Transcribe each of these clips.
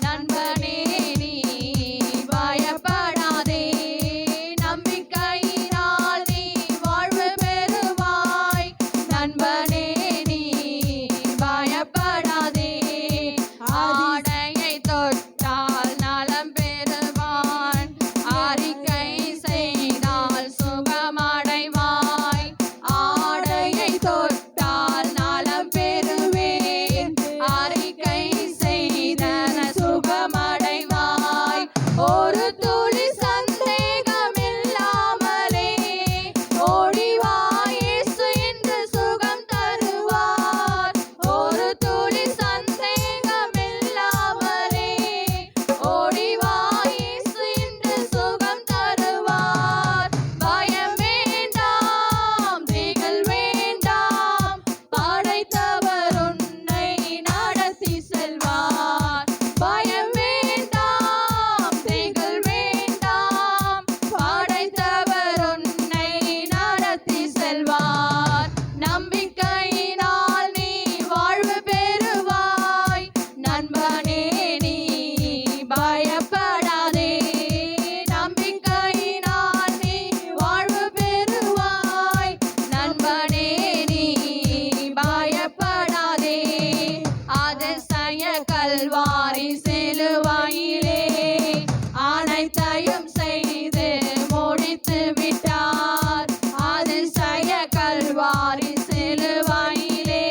நண்பனே நீ பயப்படாதே, நம்பிக்கையினால் நீ வாழ்வு பெறுவாய். நண்பனே நீ பயப்படாதே, ஆடையை தொட்டால் நலம் பெறுவான், அறிக்கை செய்தால் சுகமடைவாய். ஆடையை தொட்டால் நலம் பெறுவேன், அறிக்கை செய்தன சுகமடைவாய். ஒரு துளி சந்தேகமில்லாமலே ஓடிவா, இயேசு இன்று சுகம் தருவார். ஒரு துளி சந்தேகமில்லாமலே ஓடிவா, இயேசு இன்று சுகம் தருவார். பயம் வேண்டாம், திகில் வேண்டாம், படைத்தவர் உன்னை நடத்தி செல்வார். பயம் வேண்டாம், திகில் வேண்டாம், படைத்தவர் உன்னை நடத்தி செல்வார். நம்பிக்கையினால் நீ வாழ்வு பெறுவாய். நண்பனே நீ பயப்படாதே, நம்பிக்கையினால் நீ வாழ்வு பெறுவாய். நண்பனே நீ பயப்படாதே, அதிசய கல்வாரி சிலுவையிலே அனைத்தையும் செய்து முடித்து விட்டார். அதிசய கல்வாரி சிலுவையிலே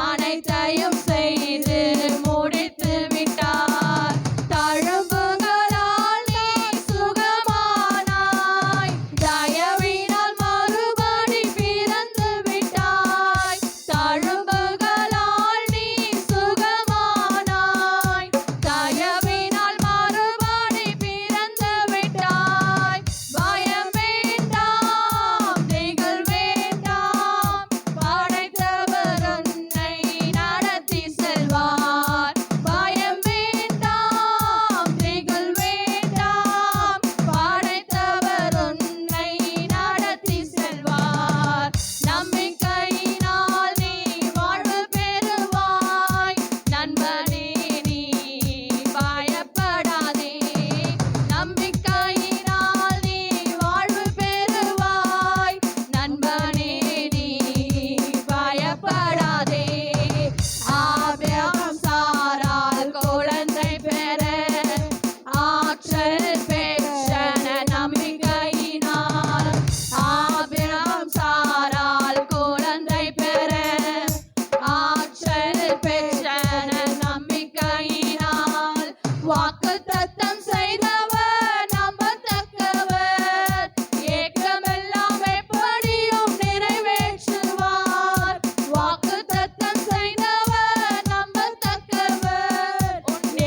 அனைத்தையும் செய்து முடித்து விட்டார். தழும்புகளால் நீ சுகமானாய், தயவினால் மறுபடி பிறந்து விட்டாய். தழும்புகளால் நீ சுகமானாய், தயவினால் மறுபடி பிறந்து விட்டாய். பயம் வேண்டாம், திகில் வேண்டாம், படைத்தவர் உன்னை நடத்தி செல்வார். பயம் வேண்டாம், திகில் வேண்டாம், படைத்தவர் உன்னை நடத்தி செல்வார். நம்பிக்கையினால் நீ வாழ்வு பெறுவாய். நண்பனே நீ பயப்படாதே, நம்பிக்கையினால் நீ வாழ்வு பெறுவாய். நண்பனே நீ பயப்படாதே. ஆபிரகாம் சாராள் குழந்தை பெற ஆற்றல் பெற்றன நம்பிக்கையினால். ஆபிரகாம் சாராள் குழந்தை பெற ஆற்றல் பெற்றன நம்பிக்கையினால். வாக்குத்தத்தம் செய்தவர் நம்பத்தக்கவர், ஏக்கமெல்லாம் எப்படியும் நிறைவேற்றுவார். வாக்குத்தத்தம் செய்தவர் நம்பத்தக்கவர்,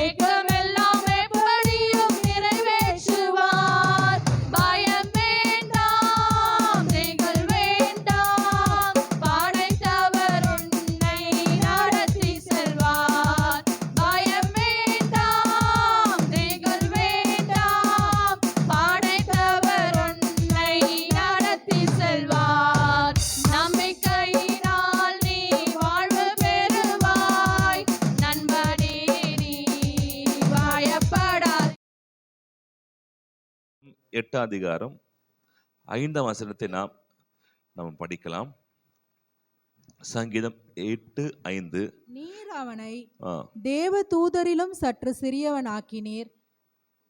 ஏக்கமெல்லாம் எப்படியும் நிறைவேற்றுவார். பயம் வேண்டாம், திகில் வேண்டாம், படைத்தவர் உன்னை நடத்தி செல்வார். பயம் வேண்டாம், திகில் வேண்டாம், படைத்தவர் உன்னை நடத்தி செல்வார். நம்பிக்கையினால் நீ வாழ்வு பெறுவாய். நண்பனே நீ பயப்படாதே. 8ஆம் அதிகாரம் 5ஆம் வசனத்தை நாம் படிக்கலாம். சங்கீதம் 8:5. நீர் அவனை ஆ, தேவ தூதரிலும் சற்று சிறியவனாக்கினீர்,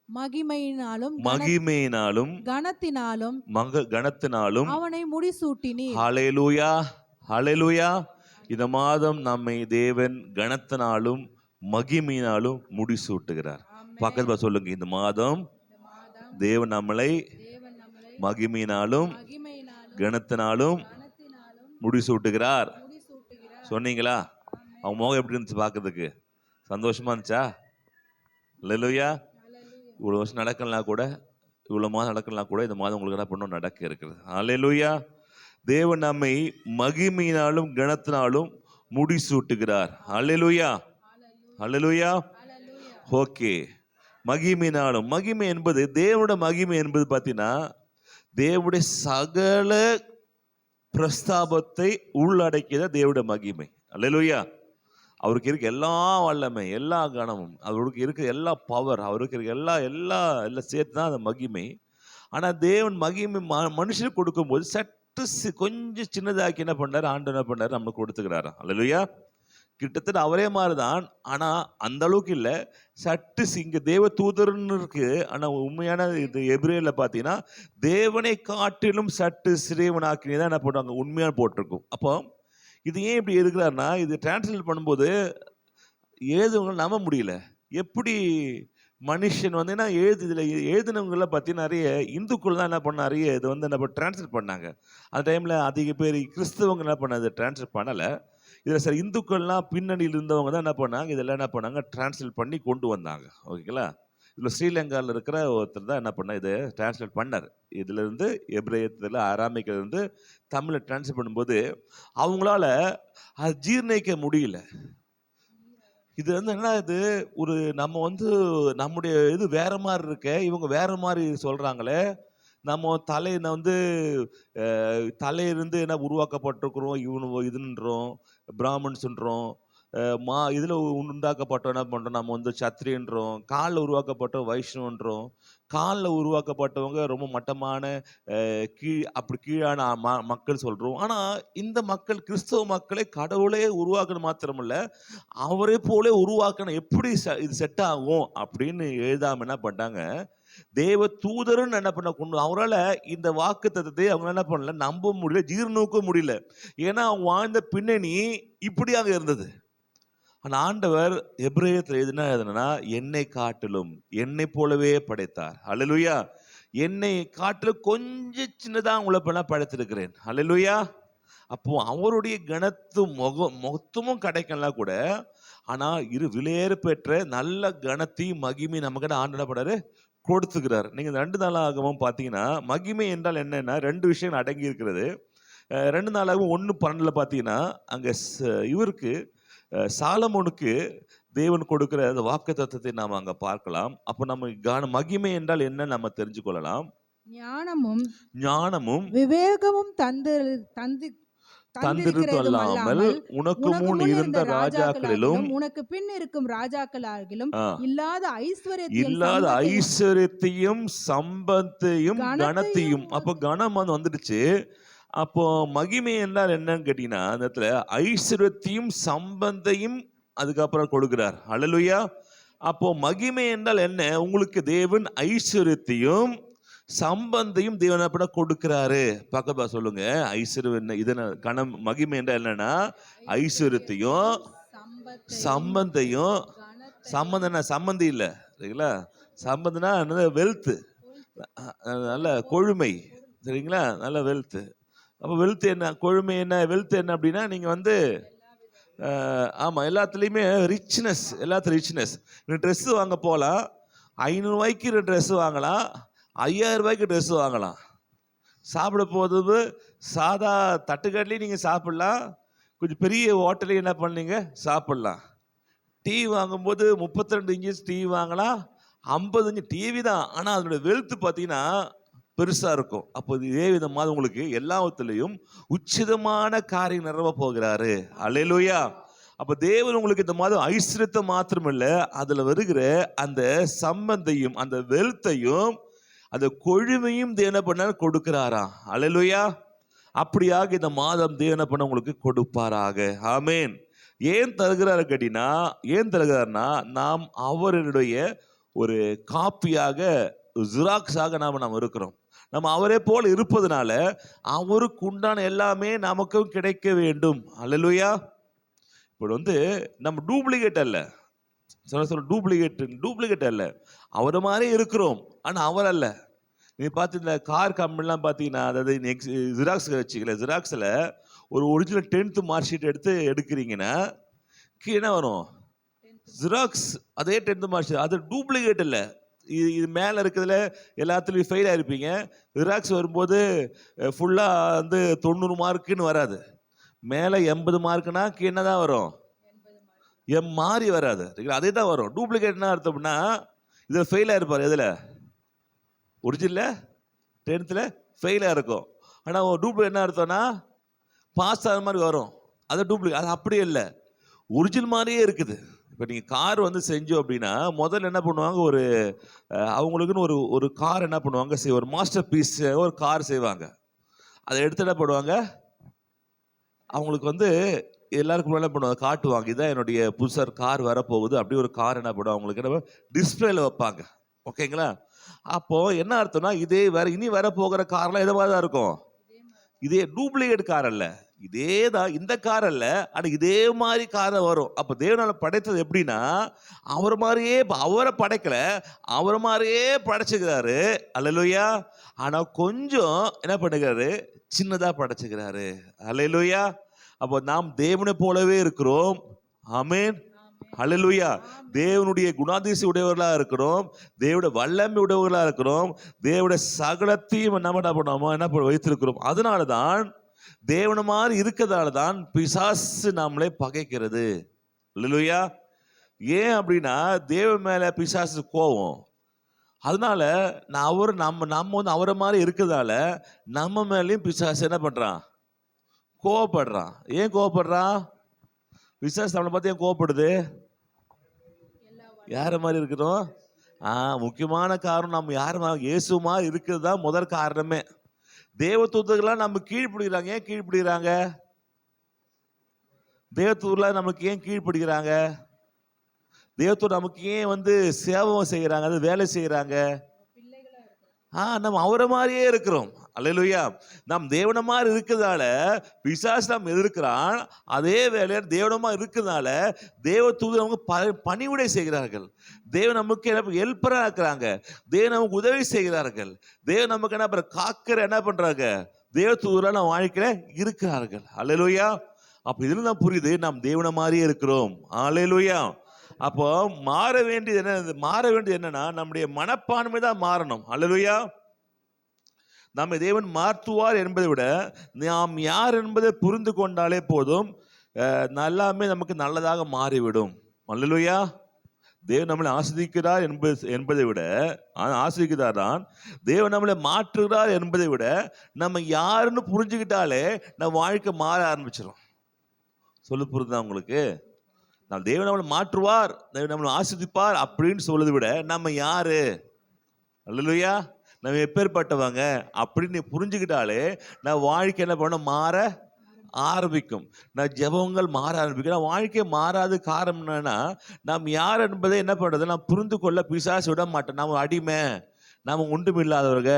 மகிமையினாலும் மகிமையினாலும் கனத்தினாலும் கனத்தினாலும் அவனை முடிசூட்டினீர். ஹalleluya, ஹalleluya. இந்த மாதம் நம்மை தேவன் கனத்தினாலும் மகிமையினாலும் முடிசூட்டுகிறார். பக்கத்துல சொல்லுங்க, இந்த மாதம் தேவன் நம்மளை மகிமையினாலும் கனத்தினாலும் முடிசூட்டுகிறார். சொன்னீங்களா? அவங்க முகம் எப்படி இருந்துச்சு பார்க்கறதுக்கு? சந்தோஷமா இருந்துச்சா? ஹalleluya. இவ்வளோ வருஷம் நடக்கலாம் கூட, இவ்வளோ மாதம் நடக்கலாம் கூட, இந்த மாதம் உங்களுக்கு என்ன பண்ணணும் நடக்க இருக்கிறது. ஹalleluya. தேவன் நம்மை மகிமையினாலும் கனத்தினாலும் முடிசூட்டுகிறார். ஹalleluya, ஹalleluya. ஓகே, மகிமையினாலும், மகிமை என்பது தேவனுடைய மகிமை என்பது பார்த்தீங்கன்னா தேவனுடைய சகல பிரஸ்தாபத்தை உள்ளடக்கியத தேவனுடைய மகிமை. ஹalleluya. அவருக்கு இருக்க எல்லா வல்லமை, எல்லா கனமும், அவருக்கு இருக்க எல்லா பவர், அவருக்கு இருக்க எல்லாம் சேர்த்து தான் அந்த மகிமை. ஆனால் தேவன் மகிமை மனுஷனுக்கு கொடுக்கும்போது சற்று கொஞ்சம் சின்னதாக்கி என்ன பண்ணார், ஆண்டவர் என்ன பண்ணார், நம்மளுக்கு கொடுத்துக்கிறாரா. அல்லேலூயா. கிட்டத்தட்ட அவரே மாதிரி தான், ஆனால் அந்த அளவுக்கு இல்லை. சற்று இங்கே தேவ தூதர்னு இருக்கு, ஆனால் உண்மையான இது எபிரேயரில் பார்த்தீங்கன்னா தேவனை காட்டிலும் சற்று சிறியவனாக்கினே தான் என்ன பண்ணுவாங்க, உண்மையாக போட்டிருக்கும். அப்போ இது ஏன் இப்படி இருக்கிறாருன்னா, இது டிரான்ஸ்லேட் பண்ணும்போது எழுதுவங்க நம்ப முடியல. எப்படி மனுஷன் வந்து என்ன இதில் எழுதினவங்களை பற்றி நிறைய இந்துக்கள் தான் என்ன பண்ண, நிறைய இது வந்து என்ன டிரான்ஸ்லேட் பண்ணாங்க. அந்த டைமில் அதிக பேர் கிறிஸ்தவங்க என்ன பண்ண, அதை டிரான்ஸ்லேட் பண்ணலை. இதில் சார் இந்துக்கள்லாம் பின்னணியில் இருந்தவங்க தான் என்ன பண்ணாங்க, இதெல்லாம் என்ன பண்ணாங்க, டிரான்ஸ்லேட் பண்ணி கொண்டு வந்தாங்க. ஓகேங்களா. இதில் ஸ்ரீலங்காவில் இருக்கிற ஒருத்தர் தான் என்ன பண்ணால் இதை டிரான்ஸ்லேட் பண்ணார். இதிலிருந்து எபிரேயத்தில் அராமிக்கிலிருந்து தமிழை டிரான்ஸ்லேட் பண்ணும்போது அவங்களால அது ஜீர்ணிக்க முடியல. இது வந்து என்ன, இது ஒரு நம்ம வந்து நம்முடைய இது வேற மாதிரி இருக்க, இவங்க வேற மாதிரி சொல்கிறாங்களே, நம்ம தலையை வந்து தலையிலிருந்து என்ன உருவாக்கப்பட்டிருக்கிறோம், இதுன்றோம், பிராமன்ஸ்ன்றோம், இதில் உண்டாக்கப்பட்டோம் என்ன பண்ணுறோம், நம்ம வந்து சத்திரியன்றோம், காலில் உருவாக்கப்பட்டோம் வைஷ்ணவன்றோம், காலில் உருவாக்கப்பட்டவங்க ரொம்ப மட்டமான அப்படி கீழான மக்கள் சொல்கிறோம். ஆனால் இந்த மக்கள் கிறிஸ்தவ மக்களை கடவுளே உருவாக்கணும் மாத்திரமில்ல, அவரே போலே உருவாக்கணும், எப்படி இது செட் ஆகும் அப்படின்னு எழுதாமல் என்ன பண்ணிட்டாங்க, தேவ தூதருன்னு என்ன பண்ண கொண்டு அவரால் இந்த வாக்கு தத்துவத்தை அவங்க என்ன பண்ணல, நம்ப முடியல, ஜீர்ணிக்க முடியல. ஏன்னா அவங்க வாழ்ந்த பின்னணி இப்படியாக இருந்தது. ஆனால் ஆண்டவர் எபிரேயத்தில் எதுனா என்னை காட்டிலும் என்னை போலவே படைத்தார். அல்லேலூயா. என்னை காட்டிலும் கொஞ்சம் சின்னதாக உங்களை பண்ண படைத்திருக்கிறேன். அல்லேலூயா. அப்போ அவருடைய கனத்து மொத்தமும் கிடைக்கலாம் கூட, ஆனால் விலையேற பெற்ற நல்ல கனத்தையும் மகிமை நமக்கு ஆண்டு பண்ணாரு, கொடுத்துக்கிறார். நீங்கள் 2 நாளாகவும் பார்த்தீங்கன்னா மகிமை என்றால் என்னன்னா 2 விஷயம் அடங்கி இருக்கிறது. 2 நாளாகவும் 1:12 பார்த்தீங்கன்னா அங்கே இவருக்கு சாலமோனுக்கு தேவன் கொடுக்கிற அந்த வாக்கு தத்துவத்தை நாம் அங்கே பார்க்கலாம். அப்போ நம்ம மகிமை என்றால் என்ன நம்ம தெரிஞ்சு கொள்ளலாம். ஞானமும் விவேகமும் தந்திருத்தல்லாமல் உனக்கு முன் இருந்த ராஜாக்களிலும் உனக்கு பின் இருக்கும் ராஜாக்களாகிலும் இல்லாத ஐஸ்வர்யத்தையும் சம்பத்தையும் கனத்தையும். அப்போ கனம் வந்துடுச்சு. அப்போ மகிமை என்றால் என்னன்னு கேட்டீங்கன்னா, அந்த இடத்துல ஐஸ்வர்யத்தையும் சம்பந்தையும் அதுக்கப்புறம் கொடுக்கிறார். அல்லேலூயா. அப்போ மகிமை என்றால் என்ன, உங்களுக்கு தேவன் ஐஸ்வர்யத்தையும் சம்பந்தையும் தேவன் கொடுக்கிறாரு. பக்கபா சொல்லுங்க, ஐஸ்வர்யம் இதன கணம் மகிமை என்றால் என்னன்னா ஐஸ்வர்யத்தையும் சம்பந்தையும். சம்பந்தம்னா சம்பந்தி இல்லை, சரிங்களா. சம்பந்தனா வெல்த், நல்ல கொழுமை, சரிங்களா, நல்ல வெல்த். அப்போ வெல்த் என்ன, கொழுமை என்ன, வெல்த் என்ன அப்படின்னா நீங்கள் வந்து ஆமாம் எல்லாத்துலேயுமே ரிச்னஸ், எல்லாத்துலையும் ரிச்னஸ். நீங்கள் ட்ரெஸ்ஸு வாங்க போகலாம், 500 ரூபாய்க்கு ட்ரெஸ்ஸு வாங்கலாம், 5000 ரூபாய்க்கு ட்ரெஸ்ஸு வாங்கலாம். சாப்பிட போது சாதா தட்டுக்கடலையும் நீங்கள் சாப்பிட்லாம், கொஞ்சம் பெரிய ஹோட்டலையும் என்ன பண்ணீங்க சாப்பிட்லாம். டிவி வாங்கும்போது 32 இன்ச்சஸ் டிவி வாங்கலாம், 50 இன்ச்சு டிவி தான், ஆனால் அதனுடைய வெல்த் பார்த்தீங்கன்னா பெருசாக இருக்கும். அப்போ இதே விதமாக உங்களுக்கு எல்லாத்துலேயும் உச்சிதமான காரியம் நிறவ போகிறாரு. அல்லேலூயா. அப்போ தேவன் உங்களுக்கு இந்த மாதிரி ஐஸ்வர்யத்தை மாத்திரமில்லை, அதில் வருகிற அந்த சம்பந்தையும் அந்த வெல்த்தையும் அந்த கொழுமையும் தேவனை பண்ண கொடுக்கிறாராம். அல்லேலூயா. அப்படியாக இந்த மாதம் தேவனை பண்ண உங்களுக்கு கொடுப்பாராக. ஆமேன். ஏன் தருகிறாரு கேட்டீங்கன்னா, ஏன் தருகிறாருன்னா நாம் அவருடைய ஒரு காப்பியாக, ஜிராக்ஸாக நாம் இருக்கிறோம். நம்ம அவரே போல் இருப்பதனால அவருக்கு உண்டான எல்லாமே நமக்கும் கிடைக்க வேண்டும். அல்லேலூயா. இப்போ வந்து நம்ம டூப்ளிகேட் அல்ல, சொல்ல டூப்ளிகேட் அல்ல, அவரை மாதிரி இருக்கிறோம், ஆனால் அவர் அல்ல. நீ பார்த்து இந்த கார் கம்பெனிலாம் பார்த்தீங்கன்னா, அதாவது ஜிராக்ஸ் வச்சுக்கல, ஜிராக்ஸில் ஒரு ஒரிஜினல் 10th மார்க் ஷீட் எடுக்கிறீங்கன்னா கீழே வரும் ஜிராக்ஸ், அதே 10th மார்க் ஷீட், அது டூப்ளிகேட் இல்லை. இது மேலே இருக்கிறதுல எல்லாத்துலேயும் ஃபெயில் ஆகிருப்பீங்க. ஜிராக்ஸ் வரும்போது ஃபுல்லாக வந்து 90 மார்க்குன்னு வராது, மேலே 80 மார்க்குனா கீழே தான் வரும், மாறி வராது, அதே தான் வரும். டூப்ளிகேட்னா அர்த்தம்னா இதில் ஃபெயில் ஆகிருப்பார், எதில் ஒரிஜினலில் 10th ஃபெயிலாக இருக்கும், ஆனால் டூப்ளிகேட் என்ன அர்த்தம்னா பாஸ் ஆகிற மாதிரி வரும். அது டூப்ளிகேட். அது அப்படியே இல்லை, ஒரிஜினல் மாதிரியே இருக்குது. இப்போ நீங்கள் கார் வந்து செஞ்சோம் அப்படின்னா முதல்ல என்ன பண்ணுவாங்க, ஒரு அவங்களுக்குன்னு ஒரு ஒரு கார் என்ன பண்ணுவாங்க, ஒரு மாஸ்டர் பீஸ் ஒரு கார் செய்வாங்க. அதை எடுத்து என்ன பண்ணுவாங்க, அவங்களுக்கு வந்து எல்லாருக்கும் முன்னாடி பண்ணுவாங்க, காட்டுவாங்க, இதான் என்னுடைய புதுசாக கார் வரப்போகுது. அப்படி ஒரு கார் என்ன பண்ணுவாங்க, அவங்களுக்கு என்ன டிஸ்பிளேல வைப்பாங்க. ஓகேங்களா? அப்போ என்ன அர்த்தம்னா, இதே வேற இனி வர போகிற கார்லாம் எதை மாதிரி தான் இருக்கும், இதே டூப்ளிகேட் கார் அல்ல, இதே தான் இந்த கார் அல்ல, ஆனால் இதே மாதிரி கார் வரும். அப்போ தேவனால படைத்தது எப்படின்னா, அவர் மாதிரியே, அவரை படைக்கல, அவர் மாதிரியே படைச்சுக்கிறாரு. அல்லேலூயா. ஆனால் கொஞ்சம் என்ன பண்ணுகிறாரு, சின்னதாக படைச்சுக்கிறாரு. அல்லேலூயா. அப்போ நாம் தேவனை போலவே இருக்கிறோம். ஆமென். அல்லேலூயா. தேவனுடைய குணாதிசயம் உடையவர்களாக இருக்கிறோம், தேவனுடைய வல்லமை உடையவர்களாக இருக்கிறோம், தேவனுடைய சகலத்தையும் நம்ம என்ன பண்ணாமோ என்ன வைத்திருக்கிறோம். அதனால தான் தேவன மாதிரி இருக்கிறதால தான் பிசாசு நம்மளே பகைக்கிறது. அல்லேலூயா. ஏன் அப்படின்னா தேவன் மேல பிசாசு கோவம். அதனால நம்ம வந்து அவரை மாதிரி இருக்கிறதால நம்ம மேலேயும் பிசாசு என்ன பண்றான், கோவப்படுறான். ஏன் கோவப்படுறான்? பிசாசு நம்மளை பார்த்து ஏன் கோவப்படுது? யார மாதிரி இருக்கிறோம்? முக்கியமான காரணம் நம்ம யார் இயேசுமா இருக்கிறது தான் முதல் காரணமே. தேவதூதர்கள்லாம் நம்ம கீழ்ப்படுகிறாங்க. ஏன் கீழ்ப்படுகிறாங்க? தேவதூதர்கள்லாம் நமக்கு ஏன் கீழ்ப்படுகிறாங்க? தேவதூதர் நமக்கு ஏன் வந்து சேவை செய்யறாங்க, அது வேலை செய்யறாங்க? நம்ம அவரை மாதிரியே இருக்கிறோம். அல்லேலூயா. நாம் தேவன மாதிரி இருக்கிறதால பிசாசு நாம் எதிர்க்கிறான். அதே வேளையில் தேவனமா இருக்கிறதால தேவ தூதர் நமக்கு பணிவிடை செய்கிறார்கள். தேவன் நமக்கு ஹெல்ப்பரா இருக்கிறாங்க. தேவன் நமக்கு உதவி செய்கிறார்கள். தேவன் நமக்கு என்ன காக்கிற என்ன பண்றாங்க, தேவ தூதரா நம்ம வாழ்க்கையில இருக்கிறார்கள். அல்லேலூயா. அப்ப இதுல தான் புரியுது நாம் தேவன மாதிரியே இருக்கிறோம். அல்லேலூயா. அப்போ மாற வேண்டியது என்னன்னா நம்முடைய மனப்பான்மை தான் மாறணும். அல்லேலூயா. நம்மை தேவன் மாற்றுவார் என்பதை விட நாம் யார் என்பதை புரிந்து கொண்டாலே போதும், எல்லாமே நமக்கு நல்லதாக மாறிவிடும். அல்லேலூயா. தேவன் நம்மளை ஆஸ்வதிக்கிறார் என்பதை விட ஆஸ்வதிக்கிறார் தான், தேவன் நம்மளை மாற்றுகிறார் என்பதை விட நம்ம யாருன்னு புரிஞ்சுக்கிட்டாலே நம்ம வாழ்க்கை மாற ஆரம்பிச்சிடும். சொல்லு, புரியுதா உங்களுக்கு? நாம் தேவன் நம்மளை மாற்றுவார், தேவன் நம்மளை ஆஸ்வதிப்பார் அப்படின்னு சொல்றதை விட நம்ம யாரு, அல்லேலூயா, நம்ம எப்பேற்பட்டவங்க அப்படின்னு புரிஞ்சுக்கிட்டாலே நான் வாழ்க்கை என்ன பண்ண மாற ஆரம்பிக்கும். நான் ஜெபங்கள் மாற ஆரம்பிக்கும். வாழ்க்கை மாறாத காரணம் என்னன்னா, நாம் யார் என்பதை என்ன பண்றது நான் புரிந்து கொள்ள பிசாசு விட மாட்டேன். நாம் அடிமை, நாம் ஒன்றும் இல்லாதவங்க,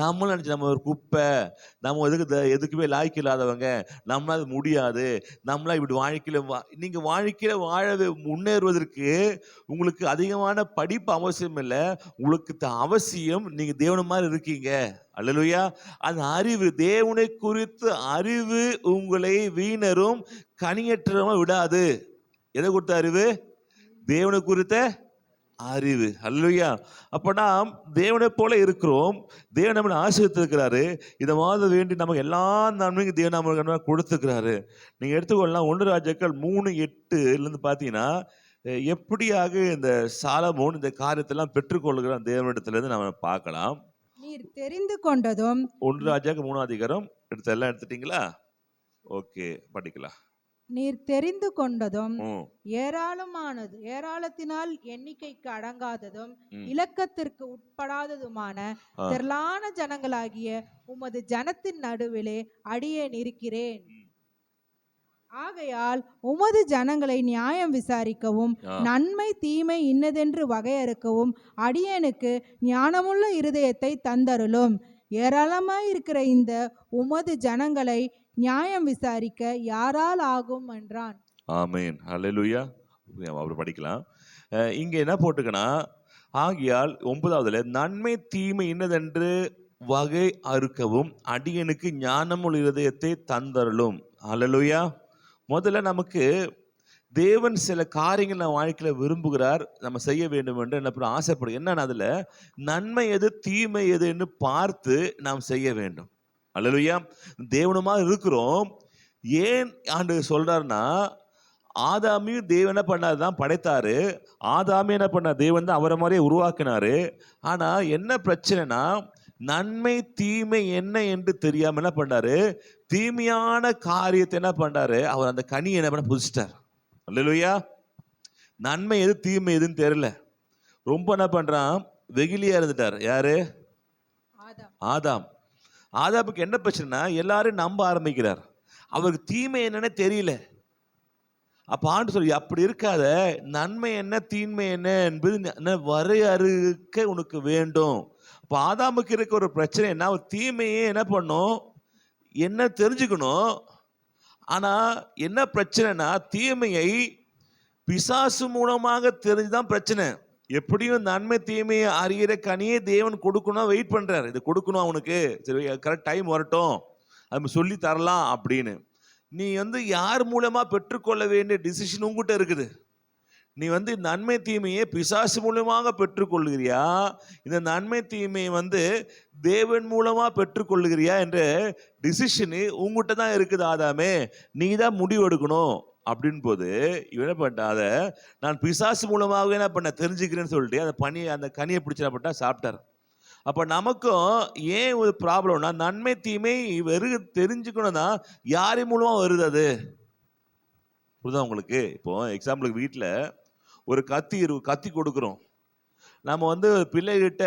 நம்மளும் நினச்சி நம்ம ஒரு குப்பை, நம்ம எதுக்குமே லாய்க்கு இல்லாதவங்க, நம்மளால் முடியாது, நம்மளால் இப்படி வாழ்க்கையில் நீங்கள் வாழ்க்கையில் வாழ முன்னேறுவதற்கு உங்களுக்கு அதிகமான படிப்பு அவசியம் இல்லை. உங்களுக்கு அவசியம் நீங்கள் தேவன மாதிரி இருக்கீங்க. அல்லேலூயா. அந்த அறிவு, தேவனை குறித்து அறிவு உங்களை வீணரும் கனியற்றவங்க விடாது. எதை கொடுத்த அறிவு? தேவனை குறித்த அறிவு. அல்லேலூயா. அப்ப நாம் தேவனை போல இருக்கிறோம். தேவன் நம்மளை ஆசீர்வதித்திருக்கிறாரு. இதை மாதிரி வேண்டி நமக்கு எல்லா நன்மையும் தேவன் நம்மளுக்கு கொடுத்துருக்கிறாரு. நீங்க எடுத்துக்கொள்ளலாம் 1 ராஜாக்கள் 3:8 பார்த்தீங்கன்னா எப்படியாக இந்த சாலமோன் இந்த காரியத்தெல்லாம் பெற்றுக்கொள்ளுகிற தேவனிடத்திலிருந்து நம்ம பார்க்கலாம். நீர் தெரிந்து கொண்டதும் 1 ராஜாக்கள் 3ஆம் அதிகாரம் எல்லாம் எடுத்துட்டீங்களா? ஓகே, படிக்கலாம். நீர் தெரிந்து கொண்டதும் ஏராளத்தினால் எண்ணிக்கைக்கு அடங்காததும் இலக்கத்திற்கு உட்படாததுமான திரளான ஜனங்களாகிய உமது ஜனத்தின் நடுவிலே அடியேன் இருக்கிறேன். ஆகையால் உமது ஜனங்களை நியாயம் விசாரிக்கவும் நன்மை தீமை இன்னதென்று வகையறுக்கவும் அடியேனுக்கு ஞானமுள்ள இருதயத்தை தந்தருளும். ஏராளமாயிருக்கிற இந்த உமது ஜனங்களை நியாயம் விசாரிக்க யாரால் ஆகும் என்றான். ஆமென். அல்லேலூயா. அவர் படிக்கலாம். இங்க என்ன போட்டுக்கனா, ஆகையால் 9வதுல நன்மை தீமை இன்னதென்று வகை அறுக்கவும் அடியனுக்கு ஞானமுள்ள இருதயத்தை தந்தருளும். அல்லேலூயா. முதல்ல நமக்கு தேவன் சில காரியங்கள் நம்ம வாழ்க்கையில் விரும்புகிறார், நம்ம செய்ய வேண்டும் என்று என்ன ஆசைப்படும். என்னன்னா அதுல நன்மை எது தீமை எதுன்னு பார்த்து நாம் செய்ய வேண்டும். அல்லேலூயா. தேவனுமா இருக்கிறோம். ஏன் ஆண்டவர் சொல்றாருன்னா, ஆதாமியும் தேவன் என்ன பண்ணாரு தான் படைத்தாரு. ஆதாமி என்ன பண்ணார், தேவன் தான் அவரை மாதிரியே உருவாக்கினாரு. ஆனா என்ன பிரச்சனைனா, நன்மை தீமை என்ன என்று தெரியாம என்ன பண்ணாரு, தீமையான காரியத்தை என்ன பண்ணாரு, அவர் அந்த கனி என்ன பண்ண புதிச்சிட்டார். அல்லேலூயா. நன்மை எது தீமை எதுன்னு தெரியல. ரொம்ப என்ன பண்றான், வெகுளியா இருந்துட்டார். யாரு? ஆதாம். ஆதாமுக்கு என்ன பிரச்சனைனா எல்லாரும் நம்ப ஆரம்பிக்கிறார். அவருக்கு தீமை என்னன்னு தெரியல. அப்ப ஆண்டு சொல்லி அப்படி இருக்காத, நன்மை என்ன தீமை என்ன என்பது வரையறுக்க உனக்கு வேண்டும். அப்ப ஆதாமுக்கு இருக்க ஒரு பிரச்சனை என்ன, ஒரு தீமையே என்ன பண்ணும், என்ன தெரிஞ்சுக்கணும். ஆனா என்ன பிரச்சனைனா, தீமையை பிசாசு மூலமாக தெரிஞ்சுதான் பிரச்சனை. எப்படியும் நன்மை தீமையை அறிகிற கனியை தேவன் கொடுக்கணும், வெயிட் பண்றாரு. இது கொடுக்கணும் அவனுக்கு, சரி கரெக்ட் டைம் வரட்டும், அது சொல்லி தரலாம் அப்படின்னு. நீ யார் மூலமா பெற்றுக்கொள்ள வேண்டிய டிசிஷன் உங்ககிட்ட இருக்குது. நீ நன்மை தீமையை பிசாசு மூலமாக பெற்றுக்கொள்ளுகிறியா, இந்த நன்மை தீமையை தேவன் மூலமா பெற்றுக்கொள்ளுகிறியா என்ற டிசிஷனு உங்ககிட்ட தான் இருக்குது. ஆதாமே, நீ தான் முடிவு எடுக்கணும் அப்படின்னு போது இவன் என்ன பண்ணிட்டான், அதை நான் பிசாசு மூலமாகவே என்ன பண்ண தெரிஞ்சுக்கிறேன்னு சொல்லிட்டு அந்த கனியை பிடிச்சா சாப்பிட்டார். அப்ப நமக்கும் ஏன் ஒரு ப்ராப்ளம்னா, நன்மை தீமை தெரிஞ்சுக்கணும்னா யாரு மூலமா வருது? அது புரியுதா உங்களுக்கு? இப்போ எக்ஸாம்பிளுக்கு வீட்டில் ஒரு கத்தி கொடுக்குறோம். நம்ம பிள்ளைகிட்ட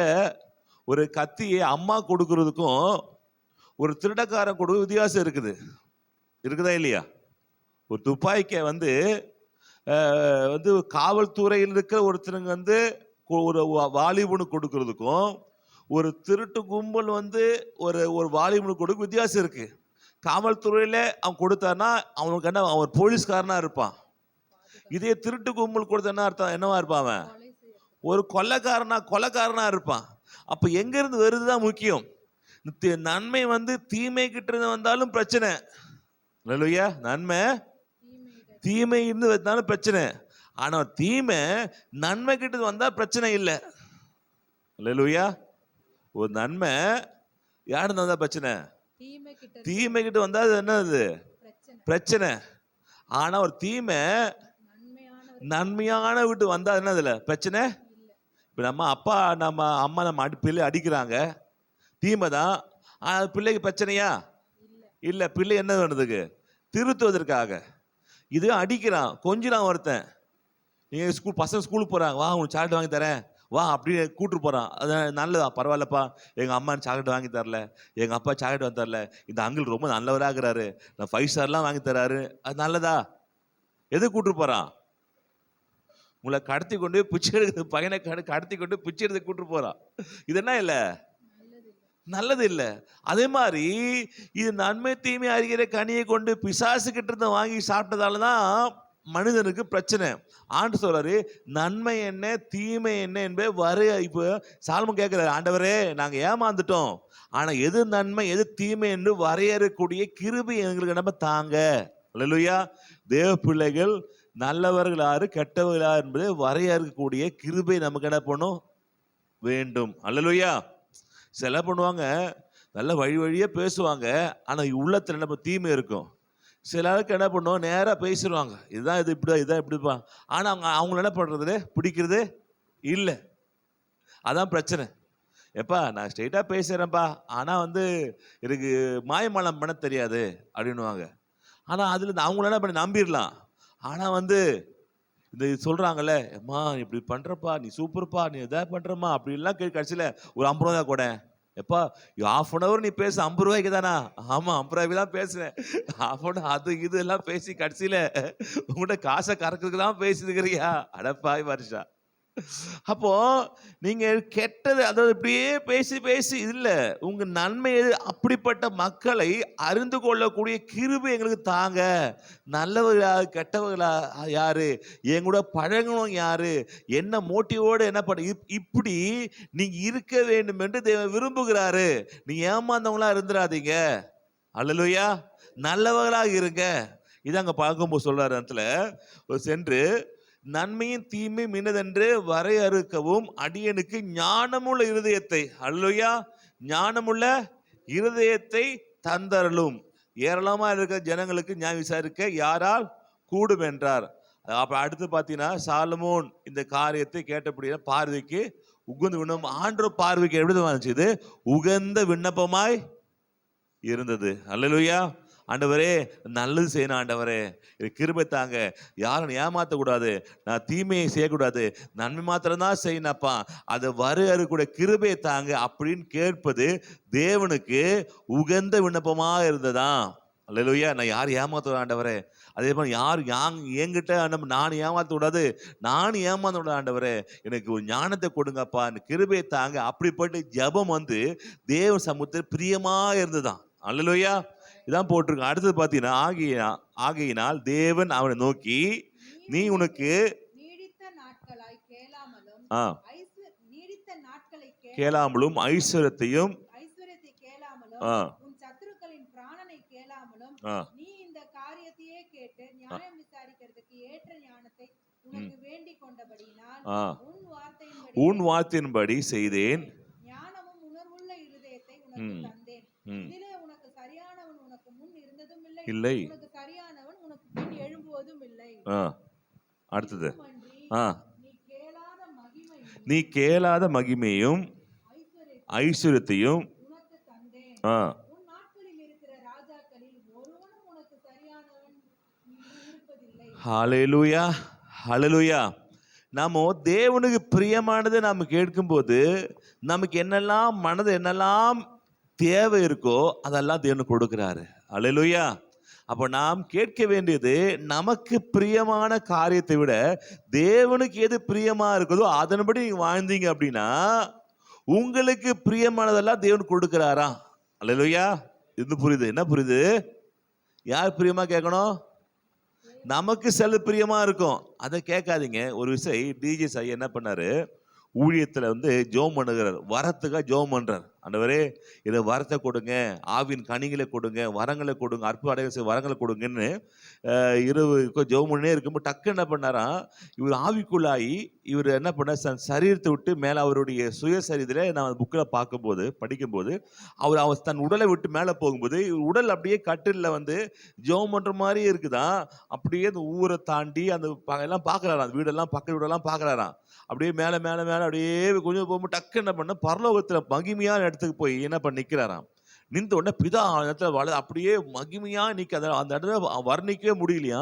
ஒரு கத்தியை அம்மா கொடுக்கறதுக்கும் ஒரு திருடக்காரன் கொடுக்க வித்தியாசம் இருக்குதா இல்லையா? ஒரு துப்பாக்கியை காவல்துறையில் இருக்கிற ஒருத்தருங்க ஒரு வாலிபனு கொடுக்கறதுக்கும் ஒரு திருட்டு கும்பல் ஒரு வாலிபனு கொடுக்க வித்தியாசம் இருக்கு. காவல்துறையில அவன் கொடுத்தான்னா அவனுக்கு என்ன, அவன் போலீஸ்காரனா இருப்பான். இதே திருட்டு கும்பல் கொடுத்தா அர்த்தம் என்னவா இருப்பான், அவன் ஒரு கொலைக்காரனா இருப்பான். அப்ப எங்க இருந்து வருதுதான் முக்கியம். நன்மை தீமை கிட்ட இருந்து வந்தாலும் பிரச்சனை. அல்லேலூயா. நன்மை தீமை இருந்து வந்தாலும் பிரச்சனை. ஆனா தீமை நன்மை கிட்ட வந்தா பிரச்சனை இல்லை. அல்லேலூயா. ஒரு நன்மை யாரு வந்தா பிரச்சனை, தீமை கிட்ட வந்தா அது என்னது பிரச்சனை. ஆனா ஒரு தீமை நன்மையான வீட்டு வந்தா என்னதுல பிரச்சனை. இப்ப நம்ம அப்பா நம்ம அம்மா நம்ம பிள்ளை அடிக்கிறாங்க, தீமை தான். பிள்ளைக்கு பிரச்சனையா இல்ல. பிள்ளை என்ன வேணுதுக்கு, திருத்துவதற்காக. இது அடிக்கிறான், கொஞ்சம் ஒருத்தன், நீங்க பசங்க ஸ்கூலுக்கு போறாங்க, வா உனக்கு சாக்லேட் வாங்கி தரேன் வா அப்படின்னு கூட்டு போறான். அது நல்லதா? பரவாயில்லப்பா, எங்க அம்மா சாக்லேட் வாங்கி தரல, எங்க அப்பா சாக்லேட் வாங்கி தரல, இந்த அங்கிள் ரொம்ப நல்லவராகிறாரு, நான் 5 ஸ்டார்லாம் வாங்கி தராரு, அது நல்லதா? எது கூட்டு போறான்? உங்களை கடத்தி கொண்டு பிச்சை எடுக்கிறது, பையனை கடத்தி கொண்டு பிச்சை எடுத்து கூட்டு போறான். இது என்ன இல்லை, நல்லது இல்லை. அதே மாதிரி இது நன்மை தீமை அறிகிற கனியை கொண்டு பிசாசு கிட்ட இருந்து வாங்கி சாப்பிட்டதாலதான் மனிதனுக்கு பிரச்சனை. ஆண்டு சொல்றாரு, நன்மை என்ன தீமை என்ன என்பது இப்போ சாலமோன் கேட்கிறாரு, ஆண்டவரே நாங்க ஏமாந்துட்டோம், ஆனா எது நன்மை எது தீமை என்று வரையறக்கூடிய கிருபை எங்களுக்கு நம்ம தாங்க. அல்லேலூயா. தேவ பிள்ளைகள் நல்லவர்களாரு கெட்டவர்களாரு என்பதை வரையறுக்கக்கூடிய கிருபை நமக்கு என்ன பண்ணும் வேண்டும். அல்லேலூயா. சில பண்ணுவாங்க, நல்ல வழியா பேசுவாங்க, ஆனா உள்ளத்துல நம்ம தீமை இருக்கும். சிலருக்கு என்ன பண்ணுவோம், நேராக பேசிடுவாங்க, இதுதான் இது இப்படிதான் இதான் இப்படிப்பா. ஆனால் அவங்கள என்ன பண்ணுறது பிடிக்கிறது இல்லை. அதான் பிரச்சனை. எப்பா நான் ஸ்ட்ரெயிட்டாக பேசுகிறேன்ப்பா, ஆனால் எனக்கு மாயமாலம் பண்ண தெரியாது அப்படின்னுவாங்க. ஆனால் அதில் அவங்கள என்ன பண்ணி நம்பிடலாம். ஆனால் இந்த சொல்கிறாங்கல்ல, அம்மா இப்படி பண்ணுறப்பா, நீ சூப்பர்ப்பா, நீ எதா பண்ணுறம்மா அப்படின்லாம் கடைசியில் ஒரு 50 ரூபா கூட, எப்பா 1/2 hour நீ பேச 50 ரூபாய்க்கு தானா? ஆமா 50 ரூபாய்க்கு தான் பேசுறேன். 1/2 hour அது இது எல்லாம் பேசி கடைசியில உங்கள்கிட்ட காசை கறக்கிறதுக்கு தான் பேசிருக்கிறியா? அடப்பாய் வருஷா. அப்போ நீங்க கெட்டது அதாவது இப்படியே பேசி பேசி இல்ல, உங்க நன்மை அப்படிப்பட்ட மக்களை அறிந்து கொள்ளக்கூடிய கிருபை எங்களுக்கு தாங்க. நல்லவர்களா கெட்டவர்களா யாரு, என் கூட பழகணும் யாரு, என்ன மோட்டிவோடு என்ன பண்ண, இப்படி நீங்க இருக்க வேண்டும் என்று தேவன் விரும்புகிறாரு. நீங்க ஏமாந்தவங்களா இருந்துடாதீங்க. அல்லேலூயா. நல்லவர்களாக இருங்க. இதாங்க பார்க்கும்போது சொல்றாரு இடத்துல, சென்று நன்மையும் தீமையும் இன்னதென்று வரையறுக்கவும் அடியனுக்கு ஞானமுள்ள இருதயத்தை, அல்லேலூயா, ஞானமுள்ள இருதயத்தை தந்தருளும். ஏராளமா இருக்கிற ஜனங்களுக்கு ஞானம் விசாரிக்க யாரால் கூடும் என்றார். அப்ப அடுத்து பாத்தீங்கன்னா, சாலமோன் இந்த காரியத்தை கேட்டபடியா பார்வைக்கு உகந்த விண்ணப்பம், ஆண்டவர் பார்வைக்கு எப்படி இருந்துச்சு, இது உகந்த விண்ணப்பமாய் இருந்தது. அல்லேலூயா. ஆண்டவரே நல்லது செய்யணும், ஆண்டவரே கிருபை தாங்க, யாரும் ஏமாற்றக்கூடாது, நான் தீமையை செய்யக்கூடாது, நன்மை மாத்திரம்தான் செய்யணப்பா, அதை கூட கிருபை தாங்க அப்படின்னு கேட்பது தேவனுக்கு உகந்த விண்ணப்பமாக இருந்ததா. அல்லேலூயா. நான் யார் ஏமாத்த ஆண்டவரே, அதே மாதிரி யார் என்கிட்ட நான் ஏமாத்த கூடாது, நான் ஏமாத்த கூடாது ஆண்டவரே, எனக்கு ஒரு ஞானத்தை கொடுங்கப்பா, கிருபை தாங்க, அப்படிப்பட்ட ஜெபம் தேவ சமூகத்தில் பிரியமா இருந்ததுதான். அல்லேலூயா. இதான் போட்டிருக்கு. அடுத்தது பார்த்தீங்கன்னா, ஆகையினால் தேவன் அவனை நோக்கி, நீ உனக்கு நீடித்த நாட்களை கேளாமலும் ஐஸ்வர்யத்தையும் உன் சத்துருக்களின் பிராணனை கேளாமலும் நீ இந்த காரியத்தையே கேட்டு நியாயம் விசாரிக்கிறதுக்கு ஏற்ற ஞானத்தை உனக்கு வேண்டிக் கொண்டபடியினால் உன் வார்த்தையின்படி செய்தேன், ஞானமும் உணர்வுள்ள இருதயத்தை உனக்கு தந்தேன். இதிலே உனக்கு சரியானவன் உனக்கு முன் இருந்ததும் இல்லை, உனக்கு சரியானவன் உனக்கு பின் எழும்புவதும் இல்லை. அடுத்தது, நீ கேளாத மகிமையும் ஐஸ்வர்யத்தையும் உனக்கு தந்தேன். உன் நாட்களில் இருக்கிற ராஜாக்களில் ஒருவனும் உனக்கு சரியானவன் இருப்பதில்லை. ஹல்லேலூயா, ஹல்லேலூயா. நாம தேவனுக்கு பிரியமானதை நாம கேட்கும்போது நமக்கு என்னெல்லாம் தேவை இருக்கோ அதெல்லாம் தேவனுக்கு கொடுக்கிறாரு. ஹல்லேலூயா. அப்போ நாம் கேட்க வேண்டியது, நமக்கு பிரியமான காரியத்தை விட தேவனுக்கு எது பிரியமா இருக்குதோ அதன்படி நீங்க வாழ்ந்தீங்க அப்படின்னா உங்களுக்கு பிரியமானதெல்லாம் தேவன் கொடுக்கிறாரா. அல்லேலூயா. இது புரியுது? என்ன புரியுது? யார் பிரியமா கேட்கணும்? நமக்கு சில பிரியமா இருக்கும், அதை கேட்காதீங்க. ஒரு விஷயம் டிஜே சாய் என்ன பண்ணாரு, ஊழியத்தில் ஜோம் பண்ணுகிறார், வரத்துக்காக ஜோம் பண்றார். ஆண்டவரே இதை வரத்தை கொடுங்க, ஆவின் கனிகளை கொடுங்க, வரங்களை கொடுங்க, அற்புத அடையாள வரங்களை கொடுங்கன்னு இரவு ஜோம் பண்ணே இருக்கும்போது டக்கு என்ன பண்ணாராம், இவர் ஆவிக்குள்ளாகி இவர் என்ன பண்ண சரீரத்தை விட்டு மேலே அவருடைய சுயசரீரத்தில் நான் புக்கில் படிக்கும்போது அவர் தன் உடலை விட்டு மேலே போகும்போது உடல் அப்படியே கட்டிலில் ஜோம் பண்ணுற மாதிரியே இருக்குதான். அப்படியே அந்த ஊரை தாண்டி அந்த எல்லாம் பார்க்குறாராம், அந்த வீடெல்லாம் பக்கத்து வீடெல்லாம் பார்க்குறாராம். அப்படியே மேலே மேலே மேலே அப்படியே கொஞ்சம் போகும்போது டக்கு என்ன பண்ண பரலோகத்தில் மகிமையான இடத்துக்கு போய் என்ன பண்ண நிற்கிறாராம். நின்ற உடனே பிதா இடத்துல அப்படியே மகிமையா அந்த இடத்துல வர்ணிக்கவே முடியலையா,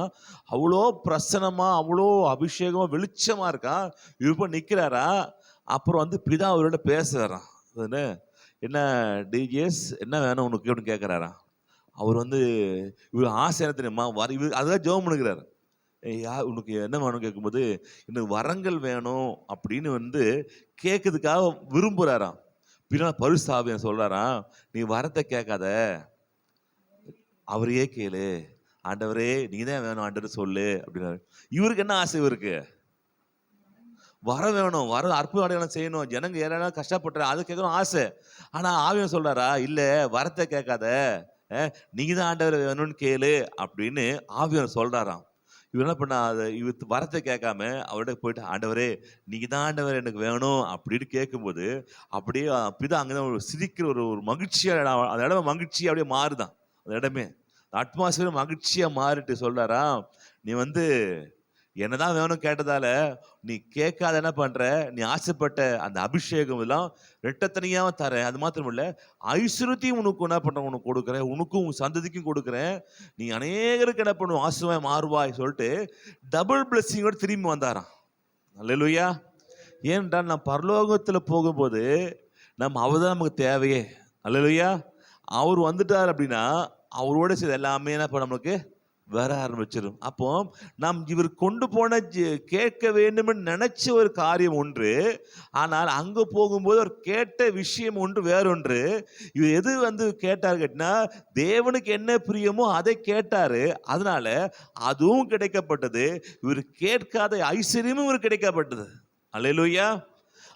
அவ்வளோ பிரசனமா, அவ்வளோ அபிஷேகமா, வெளிச்சமா இருக்கா. இவர் நிற்கிறாரா. அப்புறம் பிதா அவரோட பேசுறாராம். என்ன டிஜிஎஸ் என்ன வேணும் உனக்கு அப்படின்னு கேட்குறாராம். அவர் இவர் ஆசை என்ன தெரியுமா, இவர் அதுதான் ஜெபம் பண்ணுகிறார். உனக்கு என்ன வேணும் கேட்கும்போது, எனக்கு வரங்கள் வேணும் அப்படின்னு கேட்கறதுக்காக விரும்புகிறாராம். பின்னா பரிசுத்தாவியானவர் சொல்றாராம், நீ வரத்தை கேட்காத, அவரையே கேளு, ஆண்டவரே நீ தான் வேணும் ஆண்டவர் சொல்லு அப்படின்னாரு. இவருக்கு என்ன ஆசை? இவருக்கு வர வேணும், வர அற்புத அடையாளம் செய்யணும், ஜனங்க யாராவது கஷ்டப்படுற அது கேட்கணும் ஆசை. ஆனா ஆவியானவர் சொல்றாரா, இல்ல வரத்தை கேட்காத, நீங்க தான் ஆண்டவர் வேணும்னு கேளு அப்படின்னு ஆவியானவர் சொல்றாராம். இவர் என்ன பண்ணா, இவர் வரத்தை கேட்காம அவர்கிட்ட போயிட்டு, ஆண்டவரே நீங்க தான் ஆண்டவர் எனக்கு வேணும் அப்படின்னு கேட்கும்போது அப்படியே பிதா அங்கதான் சிரிக்கிற ஒரு மகிழ்ச்சியா, அந்த இடமே மகிழ்ச்சி அப்படியே மாறுதான். அந்த இடமே அட்மாஸ்பியர் மகிழ்ச்சியா மாறிட்டு சொல்றாரா, நீ என்னதான் வேணும் கேட்டதால நீ கேட்காத என்ன பண்ற, நீ ஆசைப்பட்ட அந்த அபிஷேகம் எல்லாம் ரெட்டத்தனியாக தரேன். அது மாத்திரம் இல்ல, ஐஸ்வர்யத்தையும் உனக்கு என்ன பண்ற, உனக்கு கொடுக்குறேன், உனக்கும் உன் சந்ததிக்கும் கொடுக்குறேன், நீ அநேகருக்கு என்ன பண்ணுவோம், ஆசீர்வாதம் மாறுவாய் சொல்லிட்டு டபுள் பிளெஸிங்கோட திரும்பி வந்தாராம். அல்லேலூயா. ஏனென்றால் நாம் பரலோகத்தில் போகும்போது அவர்தான் நமக்கு தேவையே. அல்லேலூயா. அவர் வந்துட்டார் அப்படின்னா அவரோட செய்த எல்லாமே என்ன பண்ண நமக்கு வர ஆரம்பிச்சிடும். அப்போ நாம் இவர் கொண்டு போன கேட்க வேண்டும் நினைச்ச ஒரு காரியம் ஒன்று, ஆனால் அங்க போகும்போது அவர் கேட்ட விஷயம் ஒன்று வேறொன்று. இவர் எது கேட்டார் கேட்டினா, தேவனுக்கு என்ன பிரியமோ அதை கேட்டாரு, அதனால அதுவும் கிடைக்கப்பட்டது. இவர் கேட்காத ஐஸ்வர்யமும் இவர் கிடைக்கப்பட்டது. அல்லேலூயா.